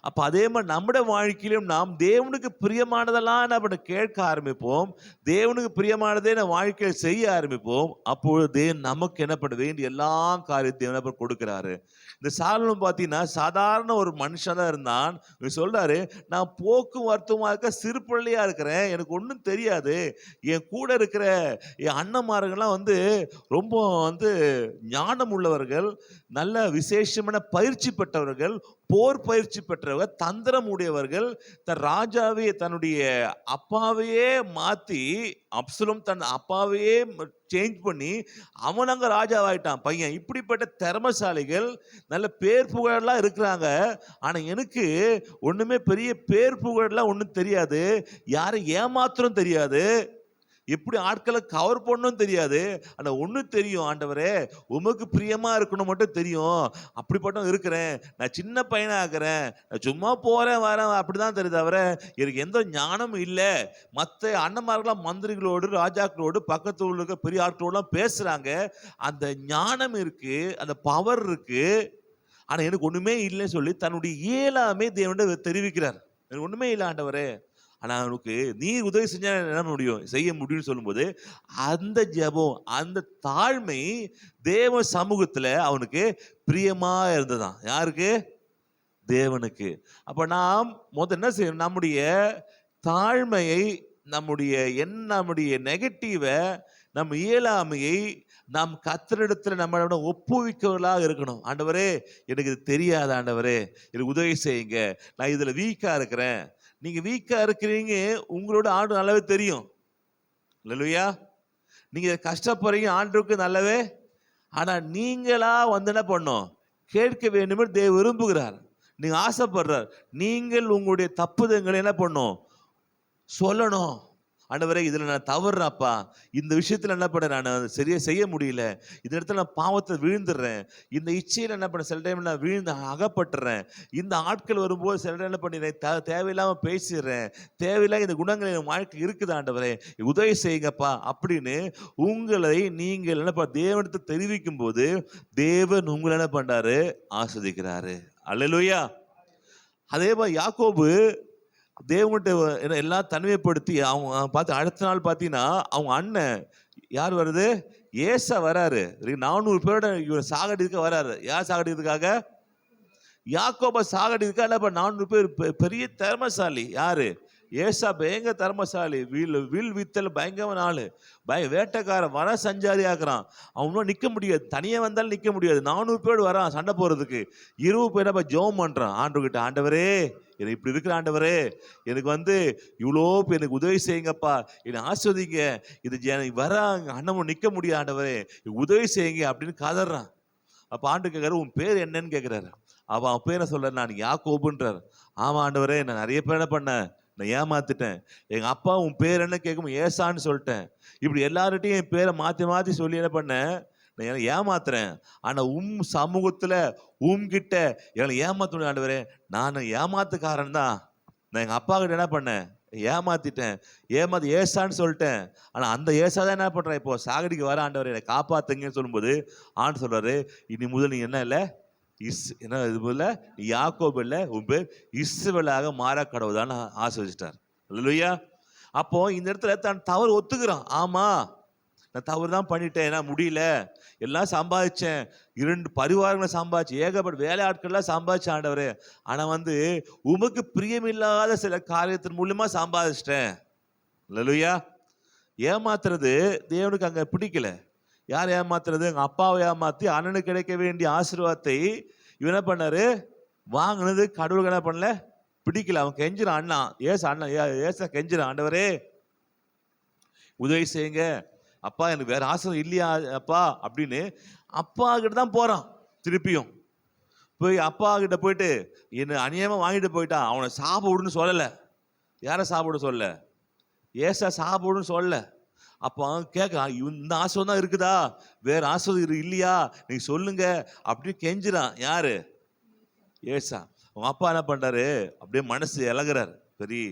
அப்போ அதே மாதிரி நம்முடைய வாழ்க்கையிலும் நாம் தேவனுக்கு பிரியமானதெல்லாம் நம்ம கேட்க ஆரம்பிப்போம், தேவனுக்கு பிரியமானதே நம்ம வாழ்க்கையில் செய்ய ஆரம்பிப்போம். அப்பொழுது நமக்கு என்ன பண்ண வேண்டிய எல்லா காரியத்தையும் என்ன கொடுக்கிறாரு. இந்த சாலமோன் பார்த்தீங்கன்னா சாதாரண ஒரு மனுஷன் தான் இருந்தான். சொல்றாரு, நான் போக்குவரத்துமா இருக்க சிறு பிள்ளையா இருக்கிறேன், எனக்கு ஒன்றும் தெரியாது, என் கூட இருக்கிற என் அண்ணன்மார்கள்லாம் ரொம்ப ஞானம் உள்ளவர்கள், நல்ல விசேஷமான பயிற்சி பெற்றவர்கள், போர் பயிற்சி பெற்றவர்கள், இருக்கிறவங்க தந்திரம் உடையவர்கள், தன் ராஜாவே தன்னுடைய அப்பாவையே மாத்தி, அப்சலோம் தன் அப்பாவையே சேஞ்ச் பண்ணி அவன் அங்க ராஜாவாயிட்டான் பையன். இப்படிப்பட்ட திறமசாலிகள் நல்ல பேர் புகழெல்லாம் இருக்கிறாங்க. ஆனா எனக்கு ஒண்ணுமே பெரிய பேர் புகழெல்லாம் ஒன்றும் தெரியாது, யாரை ஏமாத்திரம் தெரியாது, எப்படி ஆட்களை கவர் பண்ணணும் தெரியாது. ஆனா ஒண்ணு தெரியும், ஆண்டவரே உமக்கு பிரியமா இருக்கணும் மட்டும் தெரியும். அப்படிப்பட்ட இருக்கிறேன், நான் சின்ன பையனா இருக்கிறேன், நான் சும்மா போறேன் வரேன் அப்படிதான் தெரியுது, தவிர எனக்கு எந்த ஞானமும் இல்லை. மற்ற அண்ணன்மார்களாம் மந்திரிகளோடு ராஜாக்களோடு பக்கத்து உள்ள இருக்க பெரிய ஆட்களோடலாம் பேசுறாங்க, அந்த ஞானம் இருக்கு, அந்த பவர் இருக்கு. ஆனா எனக்கு ஒண்ணுமே இல்லைன்னு சொல்லி தன்னுடைய இயலாமே தேவன்கிட்ட தெரிவிக்கிறார். எனக்கு ஒண்ணுமே இல்லை ஆண்டவரே, ஆனா அவனுக்கு நீ உதவி செஞ்சா என்ன முடியும், செய்ய முடியும்னு சொல்லும்போது அந்த ஜெபம், அந்த தாழ்மை தேவ சமூகத்துல அவனுக்கு பிரியமா இருந்ததான். யாருக்கு? தேவனுக்கு. அப்ப நாம் முதல்ல என்ன செய்யணும், நம்முடைய தாழ்மையை, நம்முடைய நெகட்டிவை, நம்ம இயலாமையை நாம் கர்த்தரிடத்துல நம்மளோட ஒப்புவிக்கவர்களாக இருக்கணும். ஆண்டவரே எனக்கு இது தெரியாது, ஆண்டவரே எனக்கு உதவி செய்யுங்க, நான் இதுல வீக்கா இருக்கிறேன். நீங்க வீக்கா இருக்கிறீங்க, உங்களோட ஆண்டு நல்லாவே தெரியும். அல்லேலூயா. நீங்க கஷ்டப்படுறீங்க, ஆண்டவருக்கு நல்லாவே. ஆனா நீங்களா வந்து என்ன பண்ணணும், கேட்க வேண்டும் தேவன் விரும்புகிறார். நீங்க ஆசைப்படுறார், நீங்கள் உங்களுடைய தப்புதங்களை என்ன பண்ணணும், சொல்லணும். ஆண்டவரே இதுல நான் தவறுறாப்பா, இந்த விஷயத்துல என்ன பண்ண நான் சரியா செய்ய முடியல, இந்த இடத்துல நான் பாவத்தை விழுந்துடுறேன், இந்த இச்சையில என்ன பண்ண சில டைம் நான் விழுந்து அகப்பட்டுறேன், இந்த ஆட்கள் வரும்போது சில டைம் என்ன பண்ணிடுறேன், தேவையில்லாம பேசிடுறேன், தேவையில்லாம இந்த குணங்கள் என் வாழ்க்கை இருக்குது, ஆண்டவரே உதவி செய்யுங்கப்பா அப்படின்னு உங்களை நீங்கள் என்ன தேவனிடத்தை தெரிவிக்கும் போது தேவன் உங்களை என்ன பண்றாரு, ஆஸ்வதிக்கிறாரு. அல்லேலூயா. அதே மாதிரி யாக்கோபு தேவன்கிட்ட எல்லாம் தனிமைப்படுத்தி அவங்க பார்த்து அடுத்த நாள் பார்த்தீங்கன்னா அவங்க அண்ணன் யார் வருது, ஏசா வராரு. 400 பேரோட இவர் சாகடிக்க வராரு. யார் சாகடிக்கிறதுக்காக? யாக்கோபை சாகடிக்கிறதுக்காக. என்ன 400 பேர் பெரிய திறமசாலி. யாரு? ஏசா பயங்கர திறமசாலி, வில் வித்தல் பயங்கரமான ஆளு, வேட்டைக்காரன், வர சஞ்சாரி ஆக்குறான். அவனும் நிக்க முடியாது, தனியா வந்தாலும் நிக்க முடியாது. 400 பேர் வரான் சண்டை போறதுக்கு. 20 பேர் ஜெபம் பண்றான் ஆண்டவர்கிட்ட, ஆண்டவரே எனக்கு இப்படி இருக்கிற ஆண்டவரே, எனக்கு இவ்வளோ எனக்கு உதவி செய்யுங்கப்பா, என்னை ஆஸ்வதிங்க, இது வர அண்ணன் நிக்க முடியாது ஆண்டவரே உதவி செய்யுங்க அப்படின்னு கதறான். அப்ப ஆண்டு கேட்கறாரு, உன் பேர் என்னன்னு கேட்கிறாரு. அவன் பேரை சொல்ற, நான் யாக்கோபுன்றார். ஆமா ஆண்டவரே, நான் நிறைய பேர் என்ன பண்ணேன், நான் ஏமாத்திட்டேன். எங்க அப்பா உன் பேர் என்ன கேட்கும், ஏசான்னு சொல்லிட்டேன். இப்படி எல்லார்கிட்டையும் என் பேரை மாத்தி மாத்தி சொல்லி என்ன பண்ணேன், நான் ஏமாத்துறேன். ஆனா சமூகத்துல கிட்ட எங்களை ஏமாத்த முடியும் ஆண்டவரே, நான் ஏமாத்துக்காரன் தான். நான் எங்க அப்பா கிட்ட என்ன பண்ணேன், ஏமாத்திட்டேன், ஏசான்னு சொல்லிட்டேன். ஆனா அந்த ஏசா தான் என்ன பண்றேன், இப்போ சாகடிக்கு வர ஆண்டவரே என்னை காப்பாத்துங்கன்னு சொல்லும்போது ஆண்டு சொல்றாரு, இனி முதல் நீ என்ன இல்லை, என்ன இது போல யாக்கோபு இல்ல, உன் பேர் இஸ்ரவேலாக மாற கடவுதான்னு ஆசீர்வதிச்சிட்டார். அல்லேலூயா. அப்போ இந்த இடத்துல தான் தவறு ஒத்துக்கிறான். ஆமா நான் தவறு தான் பண்ணிட்டேன், நான் முடியல, எல்லாம் சம்பாதிச்சேன், 2 பரிவாரங்களை சம்பாதிச்சு, ஏகப்பட்ட வேலை ஆட்கள்லாம் சம்பாதிச்சேன் ஆண்டவரே, ஆனா உமக்கு பிரியமில்லாத சில காரியத்தின் மூலமா சம்பாதிச்சிட்டேன். அல்லேலூயா. ஏமாத்துறது தேவனுக்கு அங்க பிடிக்கல. யார் ஏமாத்துறது? எங்க அப்பாவை ஏமாத்தி அண்ணனுக்கு கிடைக்க வேண்டிய ஆசீர்வாதத்தை இவன் என்ன பண்ணாரு, வாங்கினது கடவுளுக்கு என்ன பண்ணல, பிடிக்கல. அவன் கெஞ்சிறான், அண்ணா ஏசா கெஞ்சிறான், ஆண்டவரே உதவி செய்யுங்க அப்பா, எனக்கு வேற ஆசீர்வாதம் இல்லையா அப்பா அப்படின்னு அப்பா கிட்ட தான் போறான். திருப்பியும் போய் அப்பா கிட்ட போயிட்டு என்ன அநியாயமா வாங்கிட்டு போயிட்டான், அவனை சாப்பிடுன்னு சொல்லல. யாரை சாப்பிட சொல்லல? ஏசா சாப்பிடுன்னு சொல்லல. அப்போ அவன் கேட்கறான், இந்த ஆசீர்வாதம் தான் இருக்குதா, வேற ஆசீர்வாதம் இல்லையா, நீ சொல்லுங்க அப்படின்னு கெஞ்சிறான். யாரு? ஏசா. அவன் அப்பா என்ன பண்றாரு, அப்படியே மனசு இழகுறாரு. சரி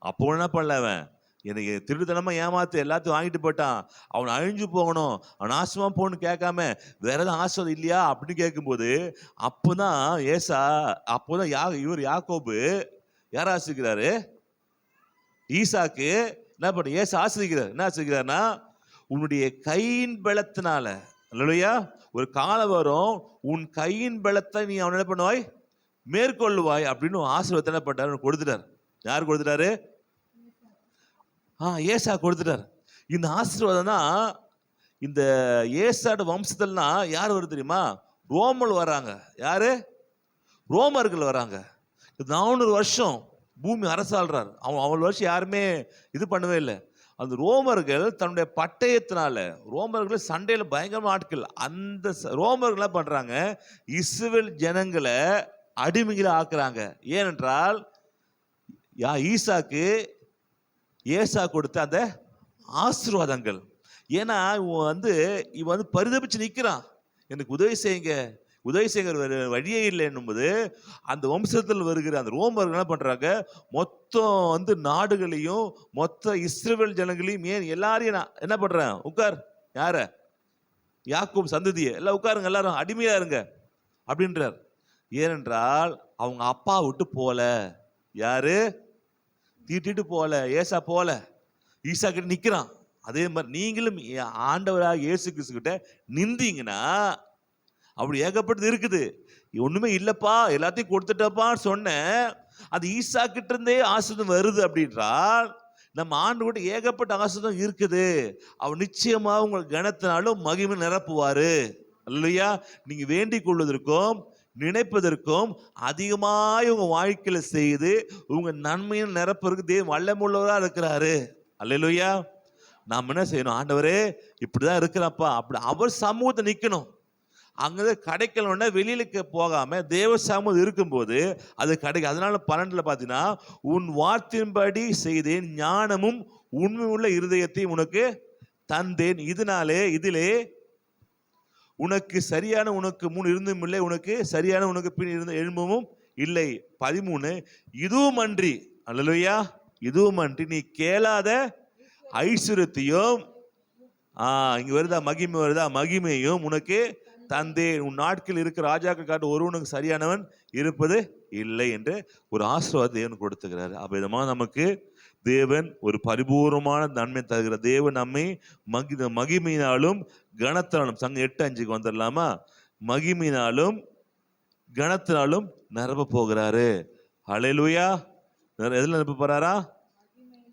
அப்போ என்ன பண்ணல, அவன் எனக்கு திருடுத்தனமா ஏமாத்து எல்லாத்தையும் வாங்கிட்டு போயிட்டான், அவன் அழிஞ்சு போகணும், அவன் நாசமா போகணும்னு கேட்காம வேற ஏதாவது ஆசீர்வாதம் இல்லையா அப்படின்னு கேட்கும்போது அப்போதான் இவர் யாக்கோபு யார் ஆசிக்கிறாரு, ஈசாக்கு என்ன பண்ண ஏசு ஆசிரிக்கிறார். என்ன ஆசிரிக்கிறார்னா, உன்னுடைய கையின் பலத்தினால, அல்லேலூயா, ஒரு காலம் வரும் உன் கையின் பலத்தை நீ அவன் என்ன பண்ணுவாய், மேற்கொள்ளுவாய் அப்படின்னு ஆசீர்வாதத்தை என்ன பண்ணாரு, கொடுத்துட்டார். யார் கொடுத்துட்டாரு? ஏசா கொடுத்துட்டார். இந்த ஆசீர்வாதம் தான் இந்த ஏசாட வம்சத்துலனா யார் வருது தெரியுமா, ரோமர்கள் வராங்க. யாரு? ரோமர்கள் வராங்க. 400 வருஷம் பூமி அரசாள்றார். அவன் அவ்வளவு வருஷம் யாருமே இது பண்ணவே இல்லை. அந்த ரோமர்கள் தன்னுடைய பட்டயத்தினால, ரோமர்கள் சண்டையில பயங்கரமான ஆட்கள், அந்த ரோமர்கள் என்ன பண்றாங்க, இஸ்ரவேல் ஜனங்களை அடிமைகளை ஆக்குறாங்க. ஏனென்றால் ஈசாக்கு ஏசா கொடுத்த அந்த ஆசீர்வாதங்கள். ஏன்னா இவன் வந்து பரிதபிச்சு நிற்கிறான், எனக்கு உதவி செய்யுங்க, உதவி செய்கிற வழியே இல்லை என்னும்போது அந்த வம்சத்தில் வருகிற அந்த ரோமர்கள் என்ன பண்றாங்க, மொத்தம் வந்து நாடுகளையும் மொத்த இஸ்ரவேல் ஜனங்களையும் ஏன் எல்லாரையும் நான் என்ன பண்றேன், உட்கார், யார, யாக்கோபு சந்ததியை எல்லாம் உட்காருங்க, எல்லாரும் அடிமையா இருங்க அப்படின்றார். ஏனென்றால் அவங்க அப்பா விட்டு போல, யாரு தீட்டிட்டு போல, ஏசா போல, ஈசா கிட்ட நிக்கிறான். அதே மாதிரி நீங்களும் ஆண்டவராக இயேசு கிறிஸ்து கிட்ட நின்றீங்கன்னா, அப்படி ஏகப்பட்டது இருக்குது. ஒண்ணுமே இல்லப்பா எல்லாத்தையும் கொடுத்துட்டப்பான்னு சொன்னேன், அது ஈசா கிட்ட இருந்தே ஆசீர்வாதம் வருது அப்படின்றால் நம்ம ஆண்டு கூட ஏகப்பட்ட ஆசீர்வாதம் இருக்குது. அவர் நிச்சயமா உங்கள் கனத்தினாலும் மகிமை நிரப்புவாரு. அல்லையா, நீங்க வேண்டிக் கொள்வதற்கும் நினைப்பதற்கும் அதிகமாய் உங்க வாழ்க்கையில செய்து உங்க நன்மையும் நிரப்புறதுக்கு தேவன் வல்லமுள்ளவரா இருக்கிறாரு. அல்லேலூயா. நாம் என்ன செய்யணும், ஆண்டவரே இப்படிதான் இருக்கிறப்பா அப்படி அவர் சமூகத்தை நிக்கணும். அங்கே கிடைக்கலன்னா வெளியில போகாம தேவ சமூகம் இருக்கும்போது அது கிடைக்கும். அதனால 12 பார்த்தீங்கன்னா, உன் வார்த்தையின்படி செய்தேன், ஞானமும் உண்மை உள்ள இருதயத்தையும் உனக்கு தந்தேன், இதிலே உனக்கு சரியான உனக்கு முன் இருந்தும் இல்லை, உனக்கு சரியான உனக்கு பின் இருந்த எழும்பவும் இல்லை. 13 இதுவும் அன்றி, அல்லேலூயா, இதுவும் அன்றி நீ கேளாத ஐஸ்வர்யத்தையும், இங்க வருதா மகிமை, வருதா மகிமையும் உனக்கு தந்தேன், உன் நாட்கள் இருக்கிற ராஜாக்கள் காட்டு ஒருவனுக்கு சரியானவன் இருப்பது இல்லை என்று ஒரு ஆசீர்வாதம் தேவன் கொடுத்துக்கிறாரு. அவ்விதமா நமக்கு தேவன் ஒரு பரிபூர்ணமான நன்மை தருகிற தேவன் நம்மை மகிமையினாலும் கனத்தினாலும், சங்க 8:5 வந்துடலாமா, மகிமையினாலும் கனத்தினாலும் நிரப்ப போகிறாரு. ஹல்லேலூயா. எதுல நிரப்ப போறாரா,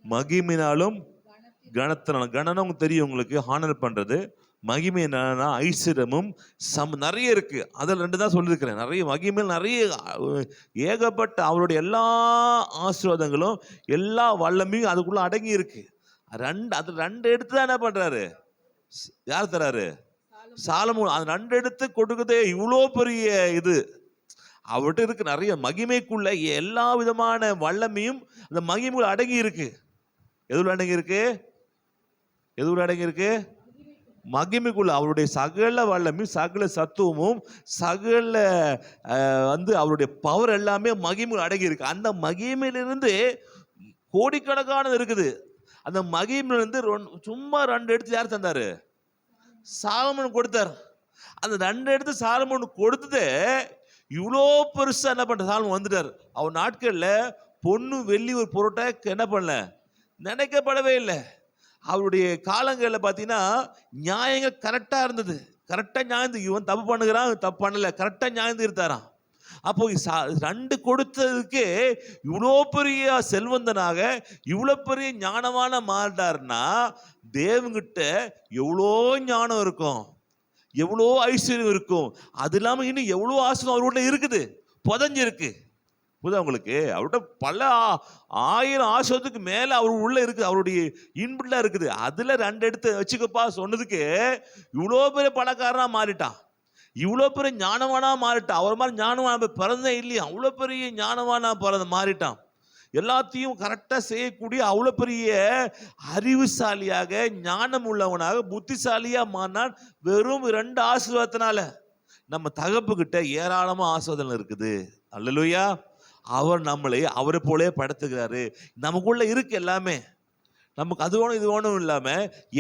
மகிமையினாலும் கனத்தினாலும். கணனம் உங்களுக்கு தெரியும், உங்களுக்கு ஹானர் பண்றது. மகிமை என்னன்னா ஐஸ்வர்யமும் நிறைய இருக்கு. அதில் 2 தான் சொல்லியிருக்கிறேன். நிறைய மகிமையில் நிறைய ஏகப்பட்ட அவருடைய எல்லா ஆசீர்வாதங்களும் எல்லா வல்லமையும் அதுக்குள்ள அடங்கி இருக்கு. அது 2 எடுத்து தான் என்ன பண்றாரு, யார் தராரு, சாலமோன். அது 2 எடுத்து கொடுக்குதே இவ்வளோ பெரிய இது. அவர்கிட்ட இருக்கு நிறைய மகிமைக்குள்ள எல்லா விதமான வல்லமையும் அந்த மகிமைக்குள்ள அடங்கி இருக்கு. எதுல அடங்கி இருக்கு, எதுல அடங்கி இருக்கு, மகிமைக்குள்ள. அவருடைய சகல வல்லமையும் சகல சத்துவமும் சகல அவருடைய பவர் எல்லாமே மகிமை அடங்கி இருக்கு. அந்த மகிமையிலிருந்து கோடிக்கணக்கானது இருக்குது. அந்த மகிமையிலிருந்து சும்மா 2 எடுத்து யார் தந்தாரு, சாலமோன் கொடுத்தார். அந்த 2 எடுத்து சாலமோன் கொடுத்தது இவ்வளோ பெருசா என்ன பண்ற, சாலமோன் வந்துட்டார். அவர் நாட்கள்ல பொண்ணு வெள்ளி ஒரு பொருட்டை என்ன பண்ணல, நினைக்கப்படவே இல்லை. அவருடைய காலங்களில் பார்த்தீங்கன்னா நியாயங்கள் கரெக்டாக இருந்தது. கரெக்டாக நியாயம், இவன் தப்பு பண்ணுகிறான், தப்பு பண்ணல, கரெக்டாக நியாயம் இருந்தாராம். அப்போ 2 கொடுத்ததுக்கு இவ்வளோ பெரிய செல்வந்தனாக இவ்வளோ பெரிய ஞானமான மாறிட்டார்னா தேவங்கிட்ட எவ்வளோ ஞானம் இருக்கும், எவ்வளோ ஐஸ்வர்யம் இருக்கும். அது இல்லாமல் இன்னும் எவ்வளோ ஆசீர்வாதம் அவர்கிட்ட இருக்குது, புதஞ்சிருக்கு. புதா உங்களுக்கு அவர்கிட்ட பல 1000 ஆசீர்வாதத்துக்கு மேல அவர் உள்ள இருக்குது, அவருடைய இன்புட்ல இருக்குது. அதுல 2 எடுத்து வச்சுக்கப்பா சொன்னதுக்கு இவ்வளோ பெரிய பணக்காரனா மாறிட்டான், இவ்வளோ பெரிய ஞானவானா மாறிட்டான். அவர் மாதிரி ஞானவான பிறந்தே இல்லையா, அவ்வளோ பெரிய ஞானவானா மாறிட்டான். எல்லாத்தையும் கரெக்டாக செய்யக்கூடிய அவ்வளோ பெரிய அறிவுசாலியாக ஞானம் உள்ளவனாக புத்திசாலியாக மாறினான் வெறும் 2 ஆசீர்வாதத்தினால. நம்ம தகப்புக்கிட்ட ஏராளமாக ஆசீர்வாதம் இருக்குது. அல்லேலூயா. அவர் நம்மளை அவரை போலே படுத்துகிறாரு. நமக்குள்ள இருக்கு எல்லாமே, நமக்கு அது வேணும் இது வேணும் இல்லாம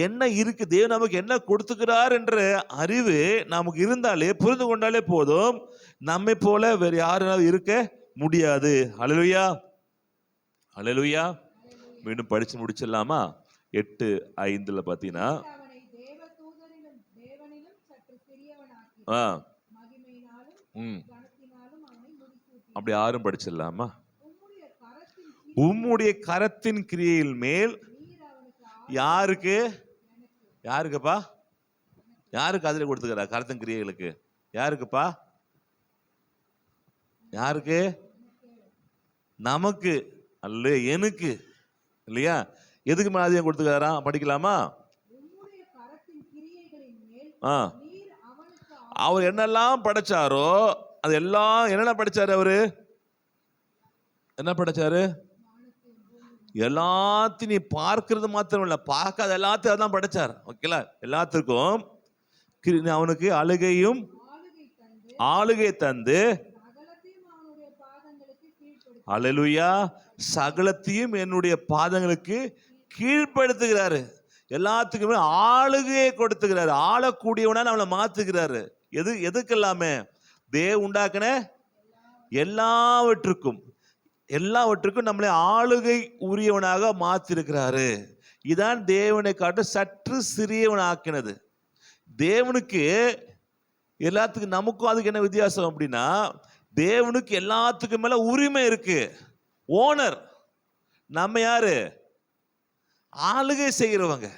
என்ன இருக்கு, தேவன் நமக்கு என்ன கொடுத்துக்கிறார் என்ற அறிவு நமக்கு இருந்தாலே, புரிந்து கொண்டாலே போதும், நம்மை போல வேற யாரும் இருக்க முடியாது. அல்லேலூயா, அல்லேலூயா. மீண்டும் படிச்சு முடிச்சிடலாமா? 8:5 பார்த்தீங்கன்னா, அப்படி யாரும் படிச்சிடலாமா? உம்முடைய கரத்தின் கிரியையில் மேல் யாருக்கு, யாருக்குப்பா, யாருக்கு அதில் கொடுத்துக்கிறா கரத்தின் கிரியைகளுக்கு, யாருக்குப்பா, யாருக்கு, நமக்கு அல்ல, எனக்கு இல்லையா? எதுக்கு மேல அதிகம் கொடுத்துக்கிறாராம்? படிக்கலாமா? உம்முடைய கரத்தின் கிரியைகளின் மேல் ஆ, நீர் அவனுக்கு அவர் என்னெல்லாம் படைச்சாரோ அது எல்லாம் என்னென்ன படைச்சாரு? அவரு என்ன படைச்சாரு? எல்லாத்தையும் நீ பார்க்கிறது மாத்திரம் இல்ல, பார்க்காத எல்லாத்தையும் அதான் படைச்சார். ஓகேல? எல்லாத்துக்கும் அவனுக்கு அழுகையும் ஆளுகை தந்து சகலத்தையும் அவனுடைய பாதங்களுக்கு கீழ்ப்படுத்தி அல்லேலூயா, சகலத்தையும் என்னுடைய பாதங்களுக்கு கீழ்ப்படுத்துகிறாரு. எல்லாத்துக்குமே ஆளுகையை கொடுத்துக்கிறாரு. ஆளக்கூடியவனா நம்மளை மாத்துக்கிறாரு. எதுக்கெல்லாமே? தேவ உண்டாக்கின எல்லாவற்றுக்கும் நம்மளை ஆளுகை உரியவனாக மாத்திருக்கிறாரு. இதான் தேவனை காட்ட சற்று சிறியவன் ஆக்கினது. தேவனுக்கு எல்லாத்துக்கும் நமக்கும் அதுக்கு என்ன வித்தியாசம் அப்படின்னா, தேவனுக்கு எல்லாத்துக்கும் மேல உரிமை இருக்கு, ஓனர். நம்ம யாரு? ஆளுகை செய்கிறவங்க.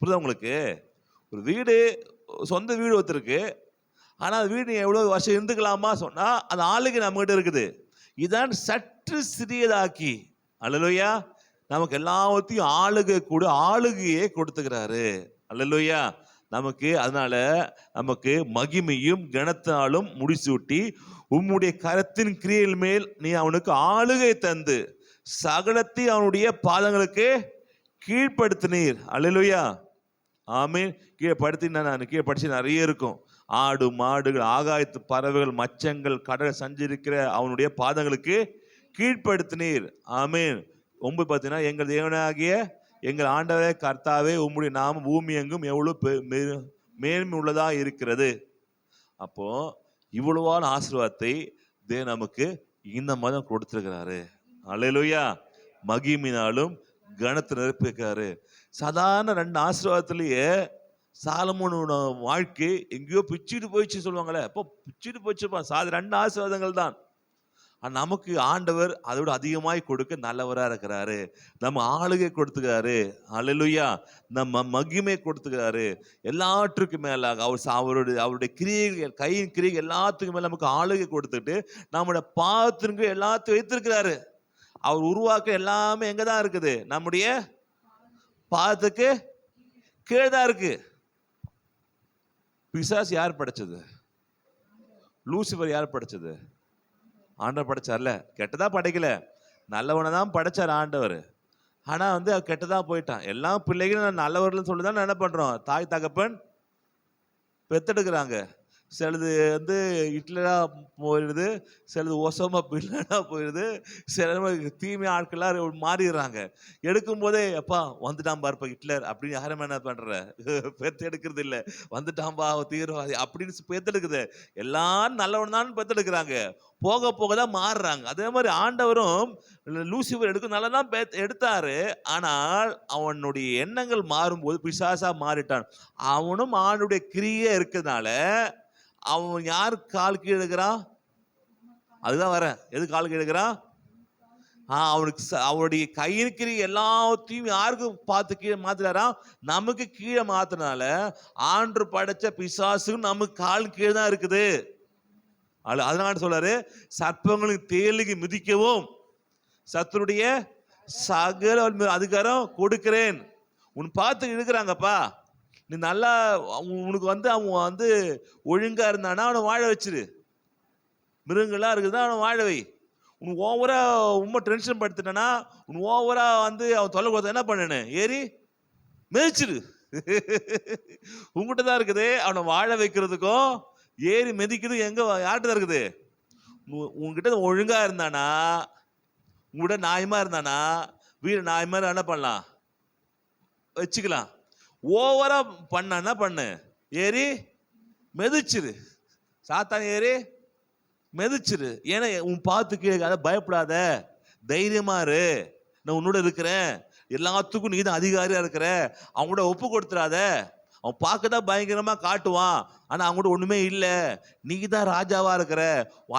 புரியுதா உங்களுக்கு? ஒரு வீடு, சொந்த வீடு ஒருத்தருக்கு, ஆனா அந்த வீடு எவ்வளவு வருஷம் இருந்துக்கலாமா சொன்னா அந்த ஆளுகை நம்ம கிட்ட இருக்குது. இதான் சற்று சிறியதாக்கி அல்லேலூயா நமக்கு எல்லாத்தையும் ஆளுகையே கொடுத்துக்கிறாரு. அல்லேலூயா நமக்கு. அதனால நமக்கு மகிமையும் கனத்தாலும் முடிசூட்டி உம்முடைய கரத்தின் கிரியைகள் மேல் நீ அவனுக்கு ஆளுகை தந்து சகலத்தை அவனுடைய பாதங்களுக்கு கீழ்ப்படுத்தினீர். அல்லேலூயா ஆமீன். கீழே படுத்தினா நான் கீழே படிச்சு நிறைய இருக்கும். ஆடு மாடுகள், ஆகாயத்து பறவைகள், மச்சங்கள், கடல் சஞ்சரிக்கிற அவனுடைய பாதங்களுக்கு கீழ்ப்படுத்தினீர். ஆமீன். 9 பார்த்தீங்கன்னா, எங்கள் தேவனாகிய எங்கள் ஆண்டவரே கர்த்தாவே உம்முடைய நாமம் பூமி எங்கும் எவ்வளவு மேன்மை உள்ளதா இருக்கிறது. அப்போ இவ்வளவான ஆசீர்வாதத்தை தேவன் நமக்கு இந்த மாதம் கொடுத்திருக்கிறாரு. அல்லேலூயா. மகிமையினாலும் கனத்தை நிரப்பியிருக்காரு. சாதாரண 2 ஆசீர்வாதத்திலேயே சாலமோனோட வாழ்க்கை எங்கேயோ பிச்சுட்டு போயிடுச்சு சொல்லுவாங்களே, அப்போ பிச்சுட்டு போயிடுச்சுப்பா. 2 ஆசீர்வாதங்கள் தான். நமக்கு ஆண்டவர் அதோட அதிகமாய் கொடுக்க நல்லவரா இருக்கிறாரு. நம்ம ஆளுகை கொடுத்துக்கிறாரு. அல்லேலூயா. நம்ம மகிமை கொடுத்துக்கிறாரு. எல்லாற்றுக்கும் மேலாக அவருடைய கிரியைகள், கையின் கிரியை எல்லாத்துக்கும் மேல நமக்கு ஆளுகை கொடுத்துட்டு நம்மளோட பாவத்திற்கு எல்லாத்தையும் வைத்திருக்கிறாரு. அவர் உருவாக்க எல்லாமே எங்கதான் இருக்குது? நம்முடைய பாதத்துக்கு கீழே தான் இருக்கு. பிசாசு யார் படைச்சது? லூசிபர் யார் படைச்சது? ஆண்டவர் படைச்சார்ல. கெட்டதா படைக்கல, நல்லவனை தான் படைச்சார் ஆண்டவர். ஆனா கெட்டதா போயிட்டான். எல்லா பிள்ளைகளும் நல்லவர்கள் சொல்லிதான் என்ன பண்றோம்? தாய் தகப்பன் பெத்தெடுக்கிறாங்க. சிலது ஹிட்லரா போயிடுது, சிலது ஒசமா பில்லனா போயிடுது, சில தீமை ஆட்கள்லாம் மாறிடுறாங்க. எடுக்கும் போதே அப்பா வந்துட்டான் பாருப்பா ஹிட்லர் அப்படின்னு யாரும் என்ன பண்ற? பெத்தெடுக்கிறது இல்லை. வந்துட்டான்பா தீவிரவாதி அப்படின்னு பெத்தெடுக்குது. எல்லாரும் நல்லவன் தான் பெத்தெடுக்கிறாங்க. போக போக தான் மாறுறாங்க. அதே மாதிரி ஆண்டவரும் லூசிபர் எடுக்கும் நல்லா தான் எடுத்தாரு. ஆனால் அவனுடைய எண்ணங்கள் மாறும்போது பிசாசா மாறிட்டான். அவனும் ஆணுடைய கிரியே இருக்கிறதுனால அவன் யார் கால் கீழே எடுக்கிறான்? அதுதான் வர எது கால் கீழே எடுக்கிறான்? அவனுக்கு அவனுடைய கையிற்கிற எல்லாத்தையும் யாருக்கு பார்த்து கீழே மாத்துறாரா? நமக்கு கீழே மாத்தினால ஆண்டு படைச்ச பிசாசும் நமக்கு கால் கீழே தான் இருக்குது. அதனால சொல்றாரு, சர்ப்பங்களுக்கு தேலுக்கு மிதிக்கவும் சத்துருடைய சகல அதிகாரம் கொடுக்கிறேன். உன் பார்த்து இருக்கிறாங்கப்பா, நீ நல்லா உனக்கு அவன் ஒழுங்கா இருந்தானா அவனை வாழ வச்சிரு. மிருகங்களா இருக்குதுன்னா அவனை வாழ வை. உன் ஓவரா உண்மை டென்ஷன் படுத்தினா உன் ஓவரா அவன் தொலை கொடுத்த என்ன பண்ணு? ஏறி மிதிச்சிரு. உங்ககிட்ட தான் இருக்குது. அவனை வாழ வைக்கிறதுக்கும் ஏறி மிதிக்கிறது எங்க யார்கிட்ட தான் இருக்குது? உங்ககிட்ட ஒழுங்கா இருந்தானா, உங்ககிட்ட நியாயமா இருந்தானா, வீடு நியாயமா என்ன பண்ணலாம்? வச்சுக்கலாம். ஓவரா பண்ண என்ன பண்ணு? ஏறி மிதிச்சிரு. சாத்தான் ஏறி மிதிச்சிரு. ஏன்னா உன் பார்த்து கீழே பயப்படாத, தைரியமா இரு, நான் உன்னோட இருக்கிறேன், எல்லாத்துக்கும் நீ தான் அதிகாரியா இருக்கிற, அவங்களோட ஒப்பு கொடுத்துடாத. அவன் பார்க்கதான் பயங்கரமா காட்டுவான், ஆனா அவங்ககிட்ட ஒண்ணுமே இல்லை, நீ தான் ராஜாவா இருக்கிற,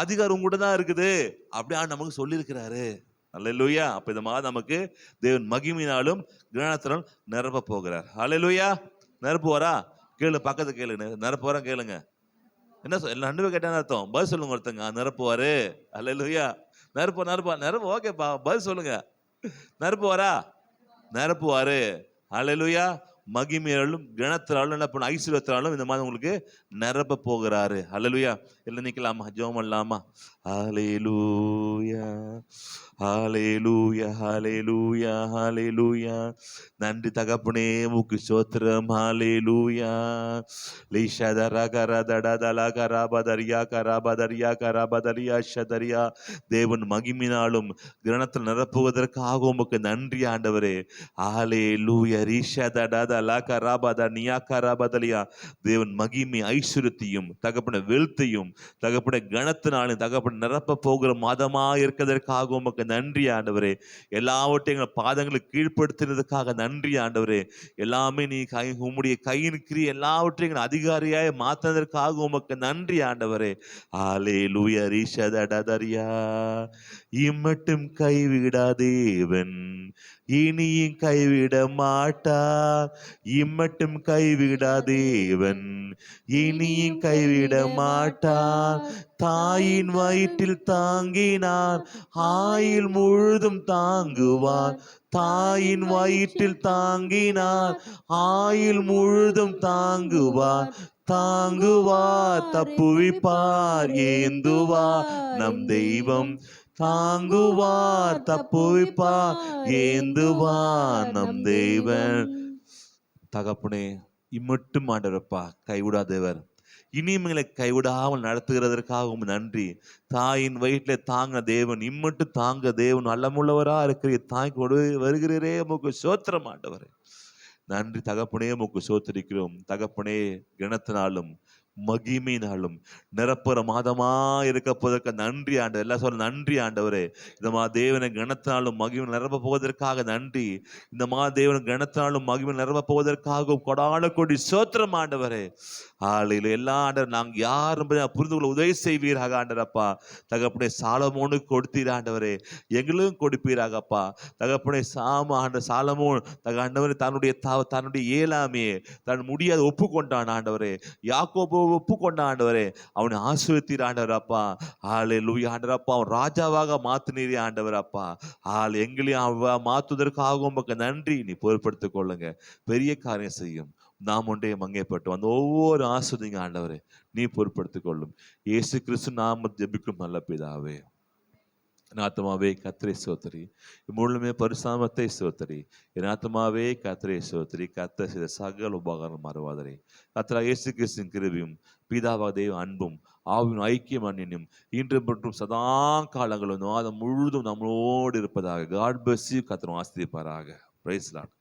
அதிகாரம் உங்ககிட்ட தான் இருக்குது அப்படி நமக்கு சொல்லியிருக்கிறாரு. அல்லேலூயா. அப்ப இந்த மாதிரி நமக்கு தேவன் மகிமையினாலும் ஞானத்தினாலும் நிரப்ப போகிறார். அல்லேலூயா. நிரப்புவாரா? கேளு, பக்கத்து கேளுங்க. நிரப்புவாரா? கேளுங்க. என்ன ரெண்டு பேர் கேட்டான்னு அர்த்தம்? பதில் சொல்லுங்க. ஒருத்தங்க நிரப்புவாரு. அல்லேலூயா. நிரப்பு ஓகேப்பா, பதில் சொல்லுங்க. நிரப்புவாரா? நிரப்புவாரு. ஹல்லேலூயா. மகிமையாலும் கனத்தினாலும் என்ன பண்ண, ஐஸ்வர்யத்தினாலும் இந்த மாதிரி உங்களுக்கு நிரப்ப போகிறாரு. ஹல்லேலூயா. எல்லாம் நிக்கலாமா, ஜெபம் பண்ணலாமா? ஹல்லேலூயா, ஹல்லேலூயா, ஹல்லேலூயா, ஹல்லேலூயா. நன்றி தகப்பனே, உமக்கு ஸ்தோத்திரம். ஹல்லேலூயா. லிஷதர கரதடதல கரபதரியா கரபதரியா கரபதரியா ஷதரியா. தேவன் மகிமையினாலும் கிரணத்தில் நிரப்புவதற்காக உமக்கு நன்றி ஆண்டவரே. ஹல்லேலூயா. ரிஷதடதல கரபத நியா கரபதலியா. தேவன் மகிமை ஐஸ்வர்யத்தையும் தகப்பன வெல்த்தையும் தகப்பன கனத்தினாலும் தகப்பன நிரப்ப போகிற மாதமா இருக்கிறதற்காக உமக்கு நன்றி ஆண்டவரே. எல்லாவற்றையும் எங்கள் பாதங்களுக்கு கீழ்ப்படுத்தினதுக்காக நன்றி ஆண்டவரே. எல்லாமே நீ உம்முடைய கையின் கிரியை எல்லாவற்றையும் எங்கள் அதிகாரியாய் மாற்றினதற்காக உமக்கு நன்றி ஆண்டவரே. ஹல்லேலூயா. ரிஷதடதரியா. இம்மட்டும் கைவிடா தேவன் இனியும் கைவிட மாட்டார். இம்மட்டும் கைவிடா தேவன் இனியும் கைவிட மாட்டார். தாயின் வயிற்றில் தாங்கினார், ஆயுள் முழுதும் தாங்குவார். தாயின் வயிற்றில் தாங்கினார், ஆயுள் முழுதும் தாங்குவார். தாங்குவார், தப்புவிப்பார், ஏந்துவார் நம் தெய்வம். தாங்குவார், தப்புவிப்பார், ஏந்துவார் நம் தேவன். தகப்பனே, இம்மட்டும் ஆண்டவரப்பா கைவிடாதவர், இனியும் எங்களை கைவிடாமல் நடத்துகிறதற்காக நன்றி. தாயின் வயிற்றில தாங்க தேவன், இம்மட்டும் தாங்க தேவன், அல்லமுள்ளவரா இருக்கிற தாய் கொடு வருகிறீரே, உமக்கு ஸ்தோத்திரம் ஆண்டவரே. நன்றி தகப்பனே, உமக்கு ஸ்தோத்திரிக்கிறோம். தகப்பனே, கனத்தினாலும் மகிமையினாலும் நிரப்புற மாதமா இருக்க போவதற்கு நன்றி ஆண்டவர். எல்லாம் சொல்ல நன்றி ஆண்டவரே. இந்த தேவனை கனத்தினாலும் மகிமை நிரப்ப போவதற்காக நன்றி. இந்த தேவனை கனத்தினாலும் மகிமை நிரப்ப போவதற்காக கொடான கொடி ஸ்தோத்திரம் ஆண்டவரே. ஆலையில் எல்லா ஆண்டவர் நாங்கள் யார் புரிந்து கொள்ள உதவி செய்வீராக ஆண்டரப்பா. தகப்பனே, சாலமோனுக்கு கொடுத்தீர் ஆண்டவரே, எங்களுக்கும் கொடுப்பீராகப்பா. தகப்பனே, சாலமோன் ஆண்டவரே தன்னுடைய இயலாமையே தன் முடியாத ஒப்புக்கொண்டான் ஆண்டவரே. யாக்கோபு ஒப்புக்கொண்டான் ஆண்டவரே, அவனை ஆசீர்வதித்தீர் ஆண்டவரப்பா. ஹல்லேலூயா ஆண்டவரப்பா. அவன் ராஜாவாக மாத்தினீரே ஆண்டவரப்பா. எங்களையும் மாத்துவதற்காக உமக்கு நன்றி. நீ பொறுப்படுத்திக் கொள்ளுங்க, பெரிய காரியம் செய்யும். நாம் ஒன்றே மங்கைப்பட்டு அந்த ஒவ்வொரு ஆஸ்வதிங்க ஆண்டவரே, நீ பொறுப்படுத்திக் கொள்ளும். இயேசு கிறிஸ்து நாம ஜெபிக்கும் நல்ல பிதாவே. என் ஆத்மாவே கர்த்தரை ஸ்தோத்திரி, முழுமே பரிசுத்தத்தை ஸ்தோத்திரி. என் ஆத்மாவே கர்த்தரை ஸ்தோத்திரி. கர்த்தர் செய்த சகல உபகாரம் மறவாதரே. கர்த்தராகிய இயேசு கிறிஸ்துவின் கிருபையும் பிதாவாகிய தேவ அன்பும் ஆவியின் ஐக்கியம் அன்னியும் இன்று மற்றும் சதா காலங்களும் மாதம் முழுதும் நம்மளோடு இருப்பதாக. God bless you. கர்த்தர் ஆசீர்வதிப்பாராக. Praise the Lord.